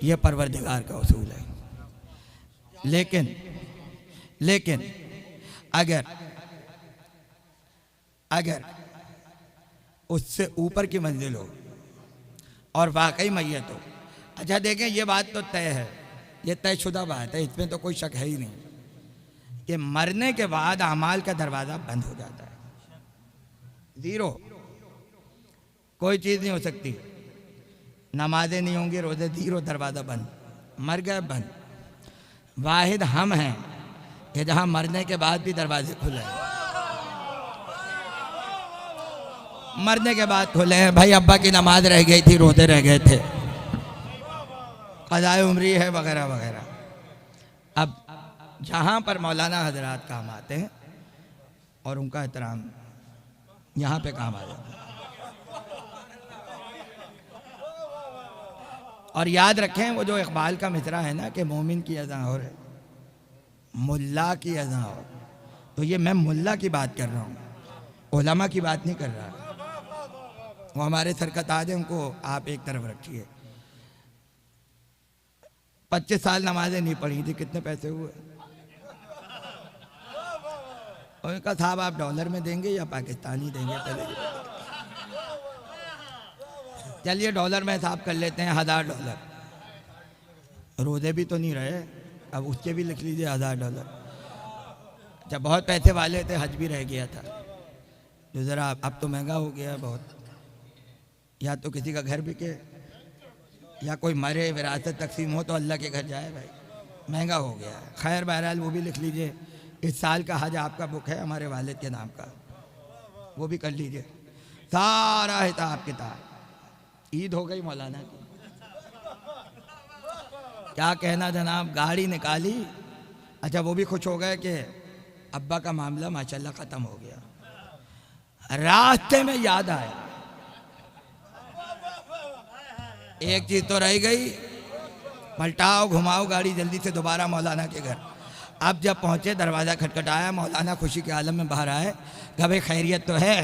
ये परवरदिगार का उसूल है। लेकिन अगर उससे ऊपर की मंजिल हो और वाकई मैयत हो, अच्छा देखें ये बात तो तय है, ये तयशुदा बात है, इसमें तो कोई शक है ही नहीं कि मरने के बाद अमाल का दरवाज़ा बंद हो जाता है, जीरो, कोई चीज़ नहीं हो सकती। नमाजें नहीं होंगी, रोज़े जीरो, दरवाज़ा बंद, मर गए बंद। वाहिद हम हैं कि जहाँ मरने के बाद भी दरवाजे खुले हैं, मरने के बाद खुले हैं। भाई अब्बा की नमाज रह गई थी, रोज़े रह गए थे, क़ज़ाए उम्री है वगैरह वगैरह। अब जहाँ पर मौलाना हजरात काम आते हैं और उनका एहतराम यहाँ पे काम आ जाता है। और याद रखें वो जो इकबाल का मिसरा है ना कि मोमिन की अज़ां और है, मुल्ला की अज़ां और, तो ये मैं मुल्ला की बात कर रहा हूँ, उलमा की बात नहीं कर रहा। वो हमारे सरकताज हैं, उनको आप एक तरफ रखिए। 25 साल नमाजें नहीं पढ़ी थी, कितने पैसे हुए? उनका साहब आप डॉलर में देंगे या पाकिस्तानी देंगे? पहले चलिए डॉलर में हिसाब कर लेते हैं, $1000। रोज़े भी तो नहीं रहे, अब उसके भी लिख लीजिए $1000। जब बहुत पैसे वाले थे, हज भी रह गया था, तो ज़रा अब तो महंगा हो गया है बहुत। या तो किसी का घर बिके या कोई मरे, विरासत तकसीम हो तो अल्लाह के घर जाए, भाई महंगा हो गया है। खैर बहरहाल वो भी लिख लीजिए। इस साल का हज आपका बुक है हमारे वालिद के नाम का, वो भी कर लीजिए। सारा हिसाब किताब, ईद हो गई मौलाना की, क्या कहना जनाब, गाड़ी निकाली, अच्छा वो भी खुश हो गए कि अब्बा का मामला माशाल्लाह ख़त्म हो गया। रास्ते में याद आया एक चीज़ तो रह गई, पलटाओ घुमाओ गाड़ी जल्दी से दोबारा मौलाना के घर। अब जब पहुँचे, दरवाज़ा खटखटाया, मौलाना खुशी के आलम में बाहर आए। कभी खैरियत तो है?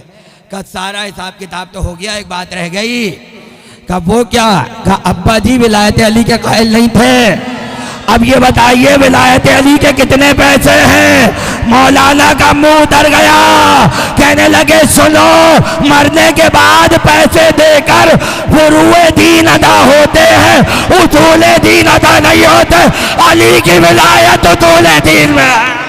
कब सारा हिसाब किताब तो हो गया, एक बात रह गई। कब वो क्या? कहा अब्बा जी विलायत अली के कायल नहीं थे। अब ये बताइए विलायत अली के कितने पैसे हैं? मौलाना का मुंह डर गया, कहने लगे सुनो, मरने के बाद पैसे देकर फुरूए दीन अदा होते हैं, उसूले दीन अदा नहीं होते। अली की विलायत उसूले दीन में है।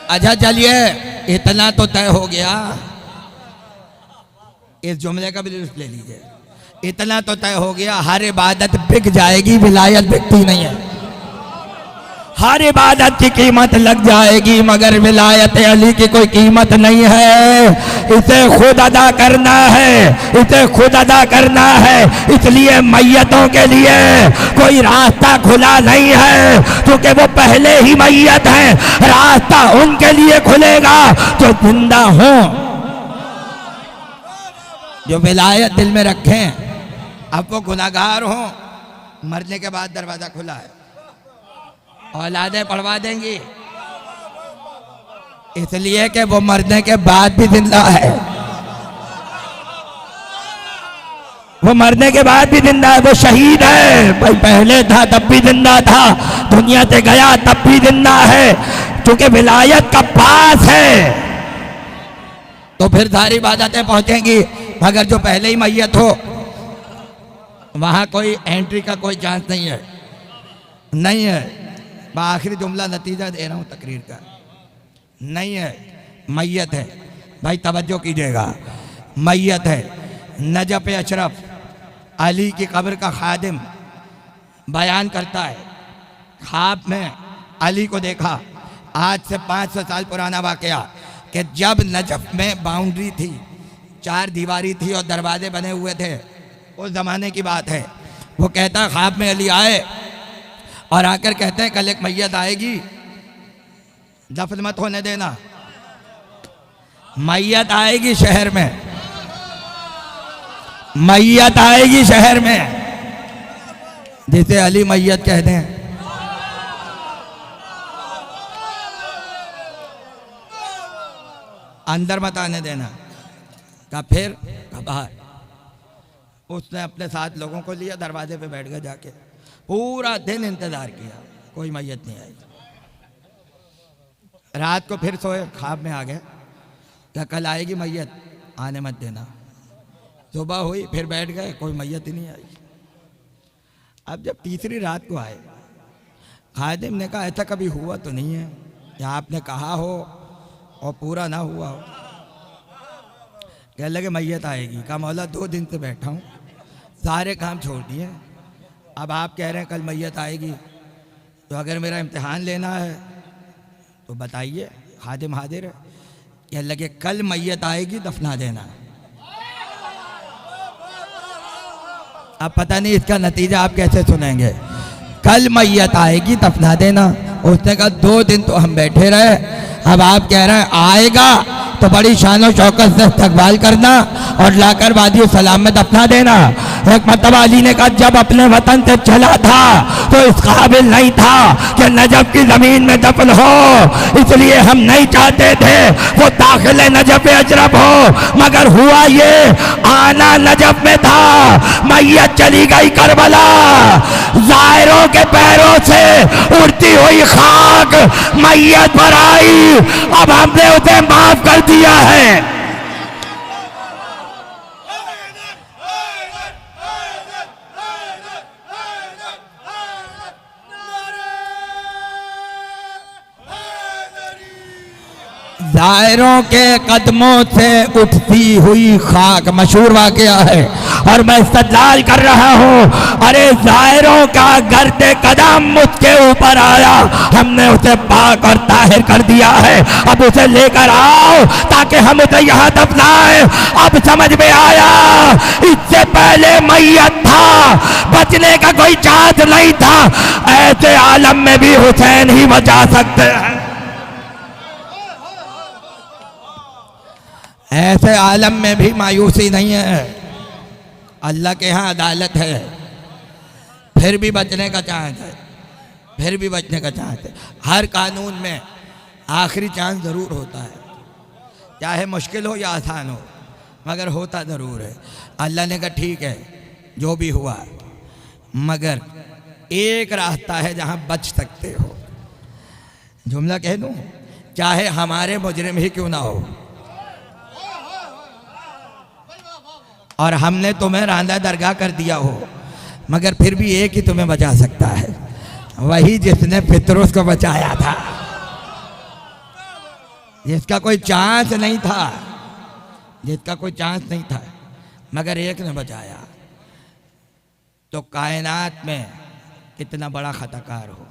अच्छा चलिए, इतना तो तय हो गया, इस जुमले का भी लिस्ट ले लीजिए। इतना तो तय हो गया, हर इबादत बिक जाएगी, विलायत बिकती नहीं है। हर इबादत की कीमत लग जाएगी, मगर विलायत अली की कोई कीमत नहीं है। इसे खुद अदा करना है, इसे खुद अदा करना है। इसलिए मैयतों के लिए कोई रास्ता खुला नहीं है, क्योंकि वो पहले ही मैयत हैं। रास्ता उनके लिए खुलेगा जो जिंदा हो, जो विलायत दिल में रखें। अब वो गुनाहगार हो, मरने के बाद दरवाजा खुला है, औलादें पढ़वा देंगी, इसलिए कि वो मरने के बाद भी जिंदा है। वो मरने के बाद भी जिंदा है, वो शहीद है। भाई पहले था तब भी जिंदा था, दुनिया से गया तब भी जिंदा है, क्योंकि विलायत का पास है। तो फिर सारी इबादतें पहुंचेंगी। मगर जो पहले ही मैयत हो, वहां कोई एंट्री का कोई चांस नहीं है, नहीं है। मैं आखिरी जुमला नतीजा दे रहा हूं तकरीर का, नहीं है, मैयत है। भाई तवज्जो कीजिएगा, मैयत है। नजफ अशरफ अली की कब्र का खादिम बयान करता है, ख्वाब में अली को देखा। आज से 500 साल पुराना वाकया, कि जब नजफ में बाउंड्री थी, 4 दीवारी थी और दरवाजे बने हुए थे, उस जमाने की बात है। वो कहता है ख्वाब में अली आए और आकर कहते हैं कल एक मैयत आएगी, दफन मत होने देना, मैयत आएगी शहर में, मैयत आएगी शहर में, जिसे अली मैयत कहते हैं। अंदर मत आने देना। का फिर बाहर। उसने अपने साथ लोगों को लिया, दरवाजे पे बैठ गया जाके, पूरा दिन इंतजार किया, कोई मैयत नहीं आई। रात को फिर सोए, ख्वाब में आ गए, क्या कल आएगी मैयत, आने मत देना। सुबह हुई, फिर बैठ गए, कोई मैयत ही नहीं आई। अब जब तीसरी रात को आए, खादिम ने कहा ऐसा कभी हुआ तो नहीं है, या आपने कहा हो और पूरा ना हुआ हो। कहने लगे मैयत आएगी। कहा मौला 2 दिन से बैठा हूँ, सारे काम छोड़ दिए, अब आप कह रहे हैं कल मैयत आएगी, तो अगर मेरा इम्तिहान लेना है तो बताइए। खादिम हाजिर है। कहने लगे कल मैयत आएगी, दफना देना। अब पता नहीं इसका नतीजा आप कैसे सुनेंगे। कल मैयत आएगी, दफना देना। उसने कहा 2 दिन तो हम बैठे रहे, अब आप कह रहे हैं आएगा तो बड़ी शान शौकत से इस्तकबाल करना और लाकर वादी सलाम में दफना देना। एक मरतबा अली ने कहा जब अपने वतन से चला था तो इस काबिल नहीं था कि नजफ की जमीन में दफन हो, इसलिए हम नहीं चाहते थे वो दाखिल नजफ अशरफ हो, मगर हुआ ये आना नजफ में था। मैयत चली गई करबला, ज़ायरों के पैरों से उड़ती हुई खाक मैयत पर आई, अब हमने उसे माफ कर दिया है। ज़ायरों के कदमों से उठती हुई खाक, मशहूर वाकया है और मैं इस्तदलाल कर रहा हूँ। अरे ज़ायरों का गर्दे कदम मुझके ऊपर आया, हमने उसे पाक और ताहिर कर दिया है, अब उसे लेकर आओ ताकि हम उसे यहाँ दफनाएं। अब समझ में आया, इससे पहले मैयत था, बचने का कोई चांस नहीं था। ऐसे आलम में भी हुसैन ही बचा सकते हैं, ऐसे आलम में भी मायूसी नहीं है। अल्लाह के यहाँ अदालत है, फिर भी बचने का चांस है, फिर भी बचने का चांस है। हर कानून में आखिरी चांस ज़रूर होता है, चाहे मुश्किल हो या आसान हो, मगर होता ज़रूर है। अल्लाह ने कहा ठीक है जो भी हुआ, मगर एक रास्ता है जहाँ बच सकते हो। जुमला कह दूँ, चाहे हमारे मुजरिम ही क्यों ना हो, और हमने तुम्हें रांदा दरगाह कर दिया हो, मगर फिर भी एक ही तुम्हें बचा सकता है, वही जिसने फितरुस को बचाया था। जिसका कोई चांस नहीं था, जिसका कोई चांस नहीं था, मगर एक ने बचाया। तो कायनात में कितना बड़ा खताकार हो।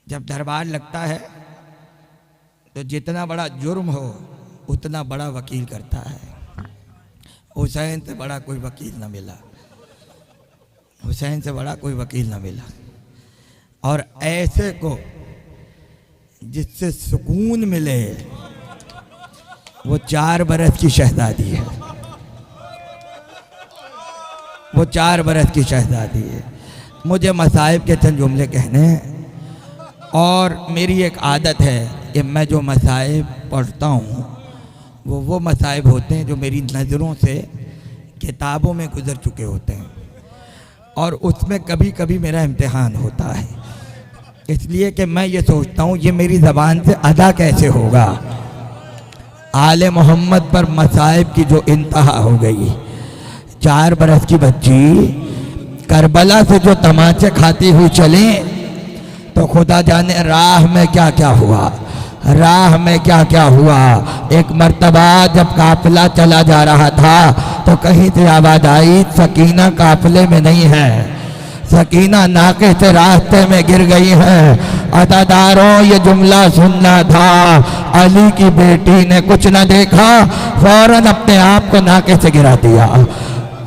जब दरबार लगता है तो जितना बड़ा जुर्म हो उतना बड़ा वकील करता है। हुसैन से बड़ा कोई वकील ना मिला, हुसैन से बड़ा कोई वकील ना मिला। और ऐसे को जिससे सुकून मिले वो 4 बरस की शहजादी है, वो 4 बरस की शहजादी है। मुझे मसाइब के चंद जुमले कहने हैं, और मेरी एक आदत है कि मैं जो मसाइब पढ़ता हूँ वो मसाइब होते हैं जो मेरी नज़रों से किताबों में गुज़र चुके होते हैं, और उसमें कभी कभी मेरा इम्तिहान होता है। इसलिए कि मैं ये सोचता हूँ ये मेरी ज़बान से अदा कैसे होगा। आले मोहम्मद पर मसाइब की जो इंतहा हो गई। 4 बरस की बच्ची करबला से जो तमाचे खाती हुई चली तो खुदा जाने राह में क्या क्या हुआ, राह में क्या क्या हुआ। एक मर्तबा जब काफिला चला जा रहा था तो कहीं से आवाज़ आई सकीना काफिले में नहीं है, सकीना नाके से रास्ते में गिर गई है। अदादारों ये जुमला सुनना था। अली की बेटी ने कुछ न देखा, फौरन अपने आप को नाके से गिरा दिया।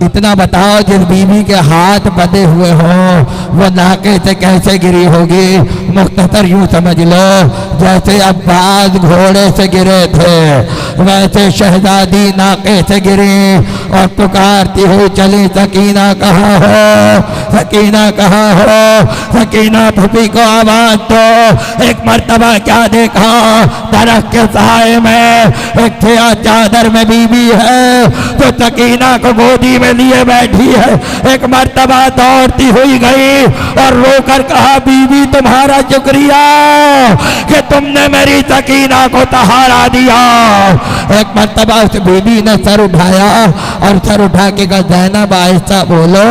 इतना बताओ जिस बीवी के हाथ बंधे हुए हों वो नाके से कैसे गिरी होगी। मुख्तसर यूं समझ लो जैसे अब्बास घोड़े से गिरे थे वैसे शहजादी नाके से गिरी और पुकारती हुई चली सकीना कहाँ हो, सकीना कहाँ हो, सकीना फूफी को आवाज दो। एक मर्तबा क्या देखा, दरख्त के साए में एक थिया चादर में बीवी है तो सकीना को गोदी में लिए बैठी है। एक मर्तबा दौड़ती हुई गई और रोकर कहा बीवी तुम्हारा शुक्रिया कि तुमने मेरी सकीना को सहारा दिया। एक मर्तबा उस बीवी ने सर उठाया और सर उठा के कहा ज़ैनब आहिस्ता बोलो।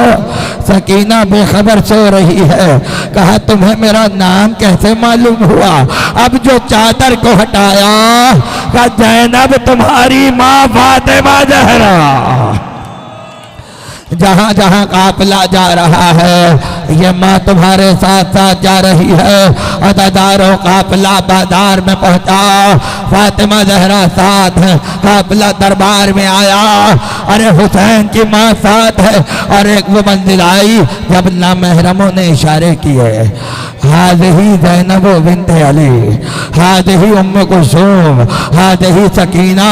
सकीना बेखबर सो रही है। कहा तुम्हें मेरा नाम कैसे मालूम हुआ। अब जो चादर को हटाया कहा ज़ैनब तुम्हारी माँ फातिमा ज़हरा। जहाँ जहाँ काफिला जा रहा है ये माँ तुम्हारे साथ साथ जा रही है। अदादारों काफिला बाजार में पहुँचा, फातिमा ज़हरा साथ है। काफिला दरबार में आया, अरे हुसैन की माँ साथ है। और एक वो मंजिल आई जब नामहरमों ने इशारे किए हाज़िही ज़ैनब बिन्त अली, हाज़िही उम्म कुलसूम, हाज़िही सकीना।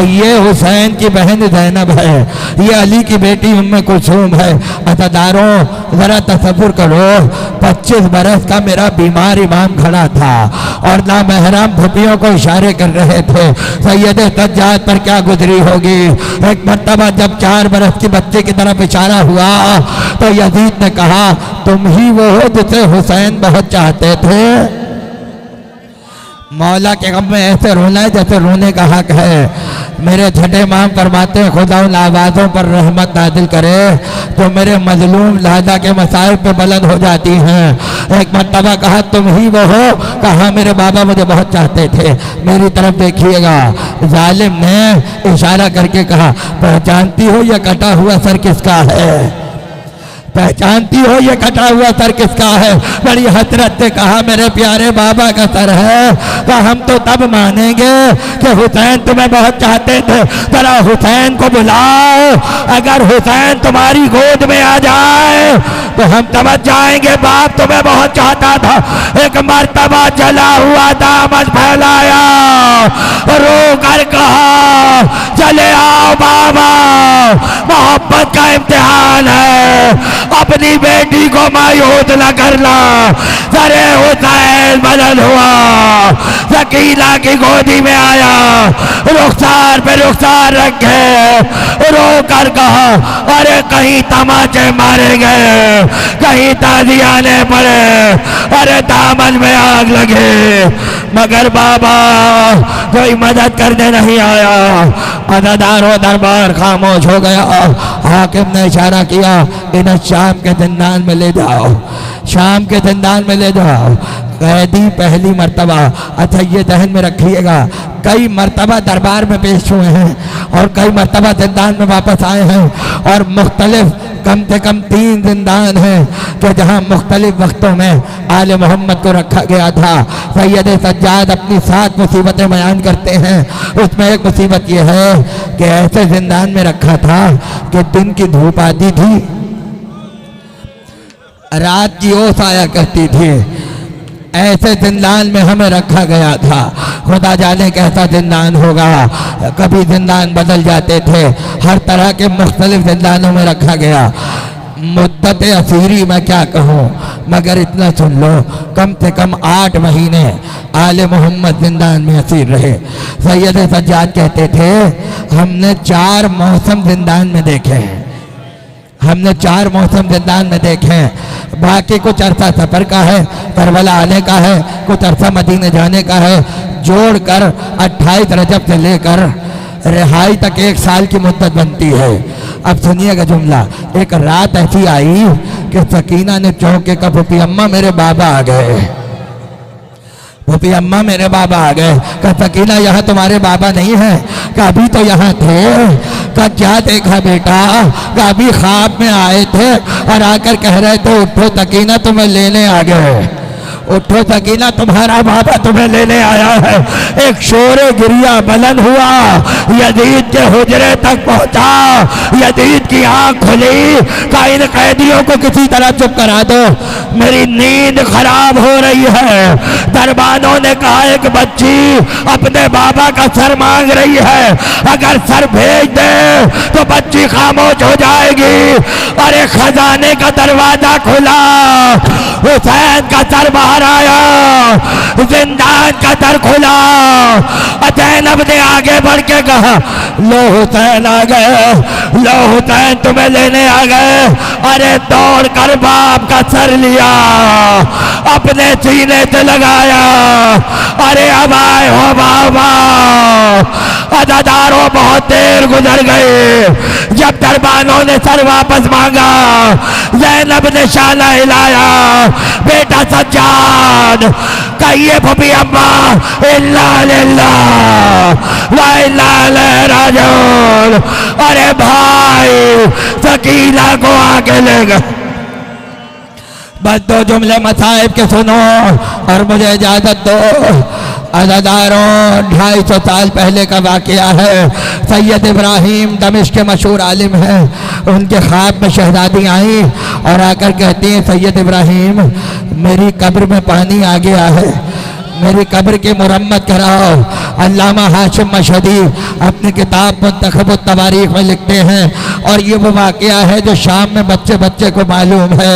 ये हुसैन की बहन ज़ैनब है, ये अली की बेटी उम्म कुलसूम है। अदादारों ज़रा तसव्वुर करो 25 बरस का मेरा बीमार इमाम खड़ा था और नामहरम फूफियों को इशारे कर रहे थे। सैयद सज्जाद पर क्या गुजरी होगी। एक मर्तबा जब 4 बरस की बच्चे की तरफ इशारा हुआ तो यजीद ने कहा तुम ही वो हो जिसे हुसैन बहुत चाहते थे। मौला के गम में ऐसे रोना है जैसे रोने का हक है। मेरे छठे इमाम फरमाते हैं खुदा उन आवाज़ों पर रहमत नाजिल करे जो मेरे मजलूम लादा के मसाइल पे बुलंद हो जाती हैं। एक मर्तबा कहा तुम ही वो हो, कहा मेरे बाबा मुझे बहुत चाहते थे। मेरी तरफ देखिएगा। जालिम ने इशारा करके कहा पहचानती हो ये कटा हुआ सर किसका है, पहचानती हो ये कटा हुआ सर किसका है। बड़ी हसरत से कहा मेरे प्यारे बाबा का सर है। कहा हम तो तब मानेंगे कि हुसैन तुम्हें बहुत चाहते थे, जरा हुसैन को बुलाओ। अगर हुसैन तुम्हारी गोद में आ जाए तो हम समझ जाएंगे बाप तुम्हें बहुत चाहता था। एक मर्तबा जला हुआ दामन फैलाया, रो कर कहा चले आओ बाबा, मोहब्बत का इम्तिहान है, अपनी बेटी को मायूस न करना। सरे हुसैन बदल हुआ, सकीना की गोदी में आया, रुखसार पे रुखसार रखे, रो कर कहा अरे कहीं तमाचे मारे गए, कहीं ताजियाने पड़े, अरे दामन में आग लगे, मगर बाबा कोई मदद करने नहीं आया। अदादारों दरबार खामोश हो गया। हाकिम ने इशारा किया इन्हें शाम के जिंदान में ले जाओ, शाम के जिंदान में ले जाओ। कैदी पहली मर्तबा, अच्छा ये जहन में रखिएगा, कई मर्तबा दरबार में पेश हुए हैं और कई मर्तबा जिंदान में वापस आए हैं और मुख्तलिफ कम से कम 3 जिंदान हैं कि जहां मुख्तलिफ वक्तों में आले मोहम्मद को रखा गया था। सैयद सज्जाद अपनी 7 मुसीबतें बयान करते हैं, उसमें एक मुसीबत यह है कि ऐसे जिंदान में रखा था कि दिन की धूप आती थी, रात की ओस आया करती थी। ऐसे जिंदान में हमें रखा गया था, खुदा जाने कैसा जिंदान होगा। कभी जिंदान बदल जाते थे, हर तरह के मुख्तलिफ जिंदानों में रखा गया। मुद्दत असीरी मैं क्या कहूँ, मगर इतना सुन लो, कम से कम 8 महीने आले मोहम्मद जिंदान में असीर रहे। सैयद सज्जाद कहते थे हमने 4 मौसम जिंदान में देखे हैं, हमने 4 मौसम जिंदान में देखे हैं। बाकी कुछ अरसा सफ़र का है, करबला आने का है, कुछ अरसा मदीने जाने का है। जोड़कर 28 रजब से लेकर रिहाई तक 1 साल की मुद्दत बनती है। अब सुनिएगा जुमला, एक रात ऐसी आई कि सकीना ने चौंके का फूफी अम्मा मेरे बाबा आ गए, फूफी अम्मा मेरे बाबा आ गए। कहा सकीना यहाँ तुम्हारे बाबा नहीं है? कहा अभी तो यहाँ थे। कहा क्या देखा बेटा? कहा अभी ख्वाब में आए थे और आकर कह रहे थे उठो सकीना तुम्हें लेने आ गए, उठो सकीना तुम्हारा बाबा तुम्हें लेने आया है। एक शोर गिरिया बुलंद हुआ, यजीद के हुजरे तक पहुंचा। यजीद की आंख खुली, कहा इन कैदियों को किसी तरह चुप करा दो, मेरी नींद खराब हो रही है। दरबानों ने कहा एक बच्ची अपने बाबा का सर मांग रही है, अगर सर भेज दे तो बच्ची खामोश हो जाएगी। अरे खजाने का दरवाजा खुला, हुसैन का सर बाहर आया, जिंदान का दर खुला। ज़ैनब ने आगे बढ़ के कहा लो हुसैन आ गए, लो हुसैन तुम्हें लेने आ गए। अरे दौड़ कर बाप का सर लिया, अपने सीने से लगाया। अरे अब आए हो बाबा। अदादारों बहुत देर गुजर गए। जब दरबानों ने सर वापस मांगा, ज़ैनब ने शाला हिलाया, बेटा सज्जाद कहिए फूफी अम्मा इल्ला लिल्लाह व इल्ला इलैहि राजिऊन। अरे भाई सकीना को आगे ले गए। बस 2 जुमले मसाइब के सुनो और मुझे इजाजत दो। अज़ादारों 250 साल पहले का वाक़या है। सैयद इब्राहीम दमिश्क के मशहूर आलिम हैं, उनके ख्वाब में शहजादी आई और आकर कहती हैं सैयद इब्राहीम मेरी कब्र में पानी आ गया है, मेरी कब्र की मुरम्मत कराओ। अल्लामा हाशिम मशहदी अपनी किताब मुंतखब तवारीख में लिखते हैं और ये वो वाक़या है जो शाम में बच्चे बच्चे को मालूम है,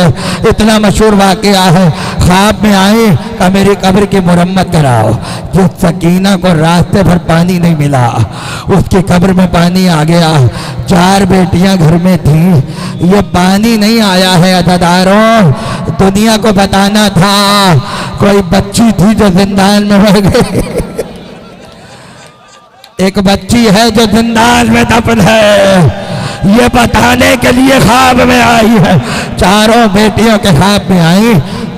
इतना मशहूर वाक़या है। ख्वाब में आए कि मेरी कब्र की मुरम्मत कराओ। जिस सकीना को रास्ते भर पानी नहीं मिला, उसकी कब्र में पानी आ गया। 4 बेटियां घर में थीं, ये पानी नहीं आया है अज़ादारों, दुनिया को बताना था। कोई बच्ची थी जो जिंदान में रह गई, एक बच्ची है जो जिंदान में दफन है, ये बताने के लिए ख्वाब में आई है। 4 बेटियों के ख्वाब में आई,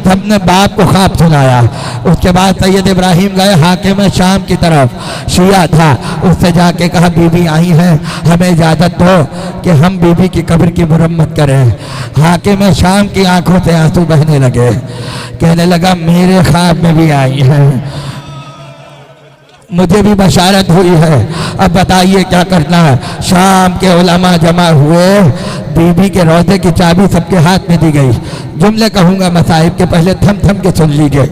सबने बाप को ख्वाब सुनाया। उसके बाद सैयद इब्राहीम गए हाकिम शाम की तरफ, शिया था, उससे जाके कहा बीबी आई हैं, हमें इजाज़त दो कि हम बीबी की कब्र की मुरम्मत करें। हाकिम शाम की आंखों से आंसू बहने लगे, कहने लगा मेरे ख्वाब में भी आई हैं, मुझे भी बशारत हुई है, अब बताइए क्या करना है। शाम के उलमा जमा हुए, बीबी के रोज़े की चाबी सबके हाथ में दी गई। जुमले कहूँगा मसाहिब के, पहले थम थम के सुन लीजिए।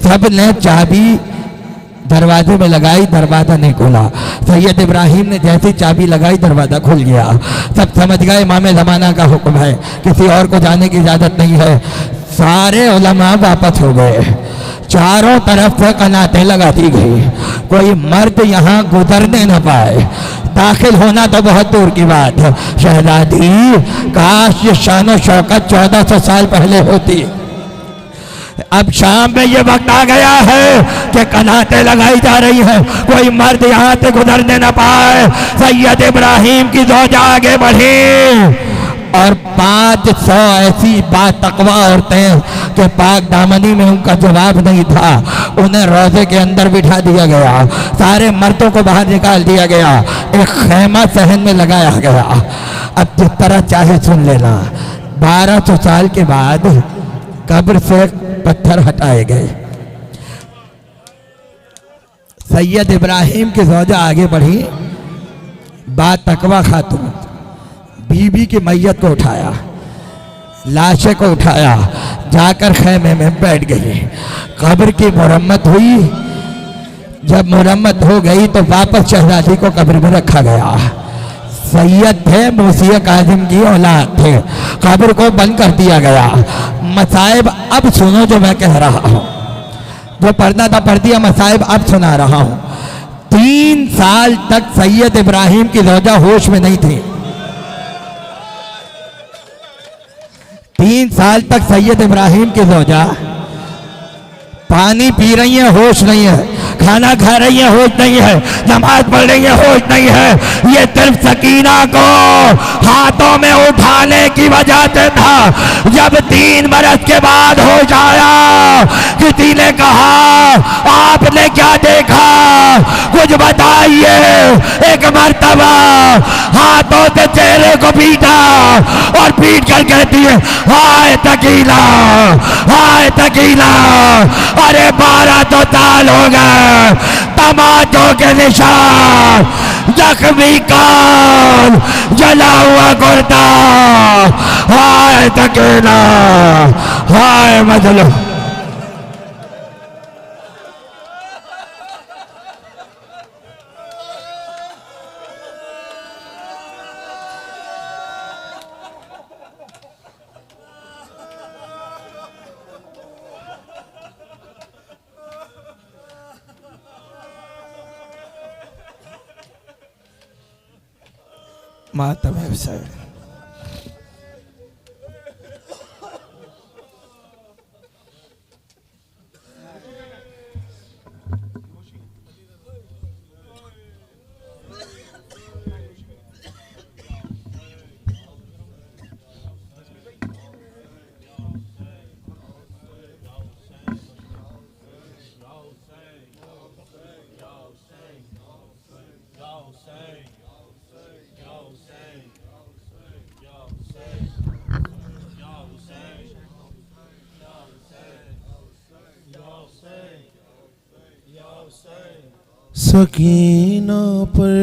सब ने चाबी दरवाजे में लगाई, दरवाज़ा नहीं खुला। सैयद इब्राहीम ने जैसी चाबी लगाई दरवाज़ा खुल गया। सब समझ गए इमाम ज़माना का हुक्म है, किसी और को जाने की इजाज़त नहीं है। सारे उलमा वापस हो गए, चारों तरफ से कनातें लगा दी गई, कोई मर्द यहाँ गुजरने न पाए, दाखिल होना तो बहुत दूर की बात है। शहजादी काश ये शान शौकत 1400 साल पहले होती। अब शाम में ये वक्त आ गया है कि कनातें लगाई जा रही हैं, कोई मर्द यहाँ से गुजरने न पाए। सैयद इब्राहीम की ज़ौजा आगे बढ़ी, और 500 ऐसी बातकवा औरतें कि पाक दामनी में उनका जवाब नहीं था, उन्हें रोजे के अंदर बिठा दिया गया, सारे मर्दों को बाहर निकाल दिया गया, एक खैमा सहन में लगाया गया। अब जिस तरह चाहे सुन लेना। 1200 साल के बाद कब्र से पत्थर हटाए गए। सैयद इब्राहिम की ज़ौजा आगे बढ़ी, बातकवा खातून बीबी की मैयत को उठाया, लाशे को उठाया, जाकर खैमे में बैठ गई। कब्र की मुरम्मत हुई। जब मुरम्मत हो गई तो वापस शहजादी को कब्र में रखा गया। सैयद थे, मूसिया काजिम की औलाद थे। कब्र को बंद कर दिया गया। मसाइब अब सुनो जो मैं कह रहा हूँ, जो पढ़ना था पढ़ दिया, मसाइब अब सुना रहा हूँ। 3 साल तक सैयद इब्राहिम की ज़ौजा होश में नहीं थी। 3 साल तक सैयद इब्राहिम की ज़ौजा पानी पी रही है, होश नहीं है, खाना खा रही है, होश नहीं है, नमाज पढ़ रही है, होश नहीं है। ये सिर्फ सकीना को हाथों में उठाने की वजह से था। जब 3 बरस के बाद होश आया, किसी ने कहा आपने क्या देखा, कुछ बताइए। एक मर्तबा हाथों से चेहरे को पीटा और पीट कर कहती है हाय तकीला, हाय तकीला। अरे 1200 साल हो गए, तमाचों के निशान, जख्मी कान, जला हुआ कुर्ता, हाय तकीला, हाय मजलूम। मातम है हुसैन। सकीना पर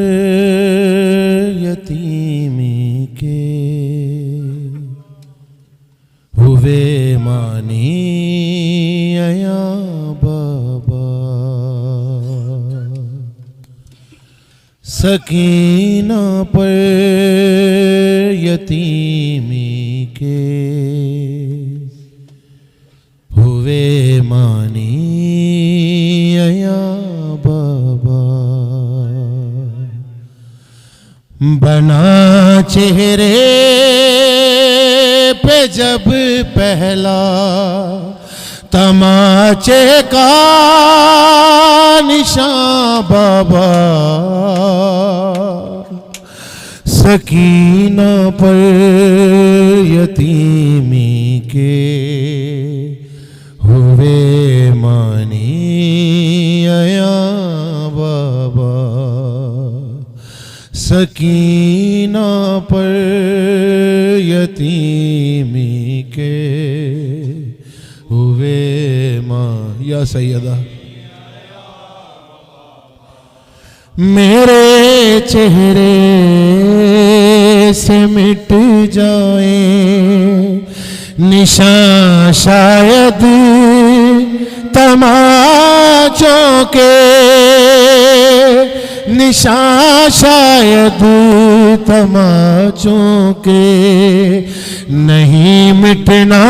यतीमी के हुए मानी आया बाबा। सकीना पर यतीमी के हुए मानी आया बाबा। बना चेहरे पे जब पहला तमाचे का निशान बाबा। सकीना पर यतीमी के हुए मानी आया बाबा। सकीना पर यतीमी के हुए मां। या सैयदा मेरे चेहरे से मिट जाए निशान शायद तमाचों के। निशान शायद तमाचों के नहीं मिटना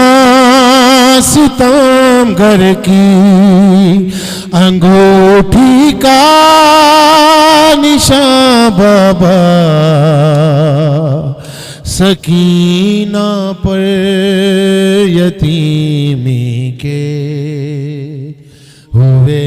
सितम घर की अंगूठी का निशान बाबा। सकीना पर यतीमी के हुए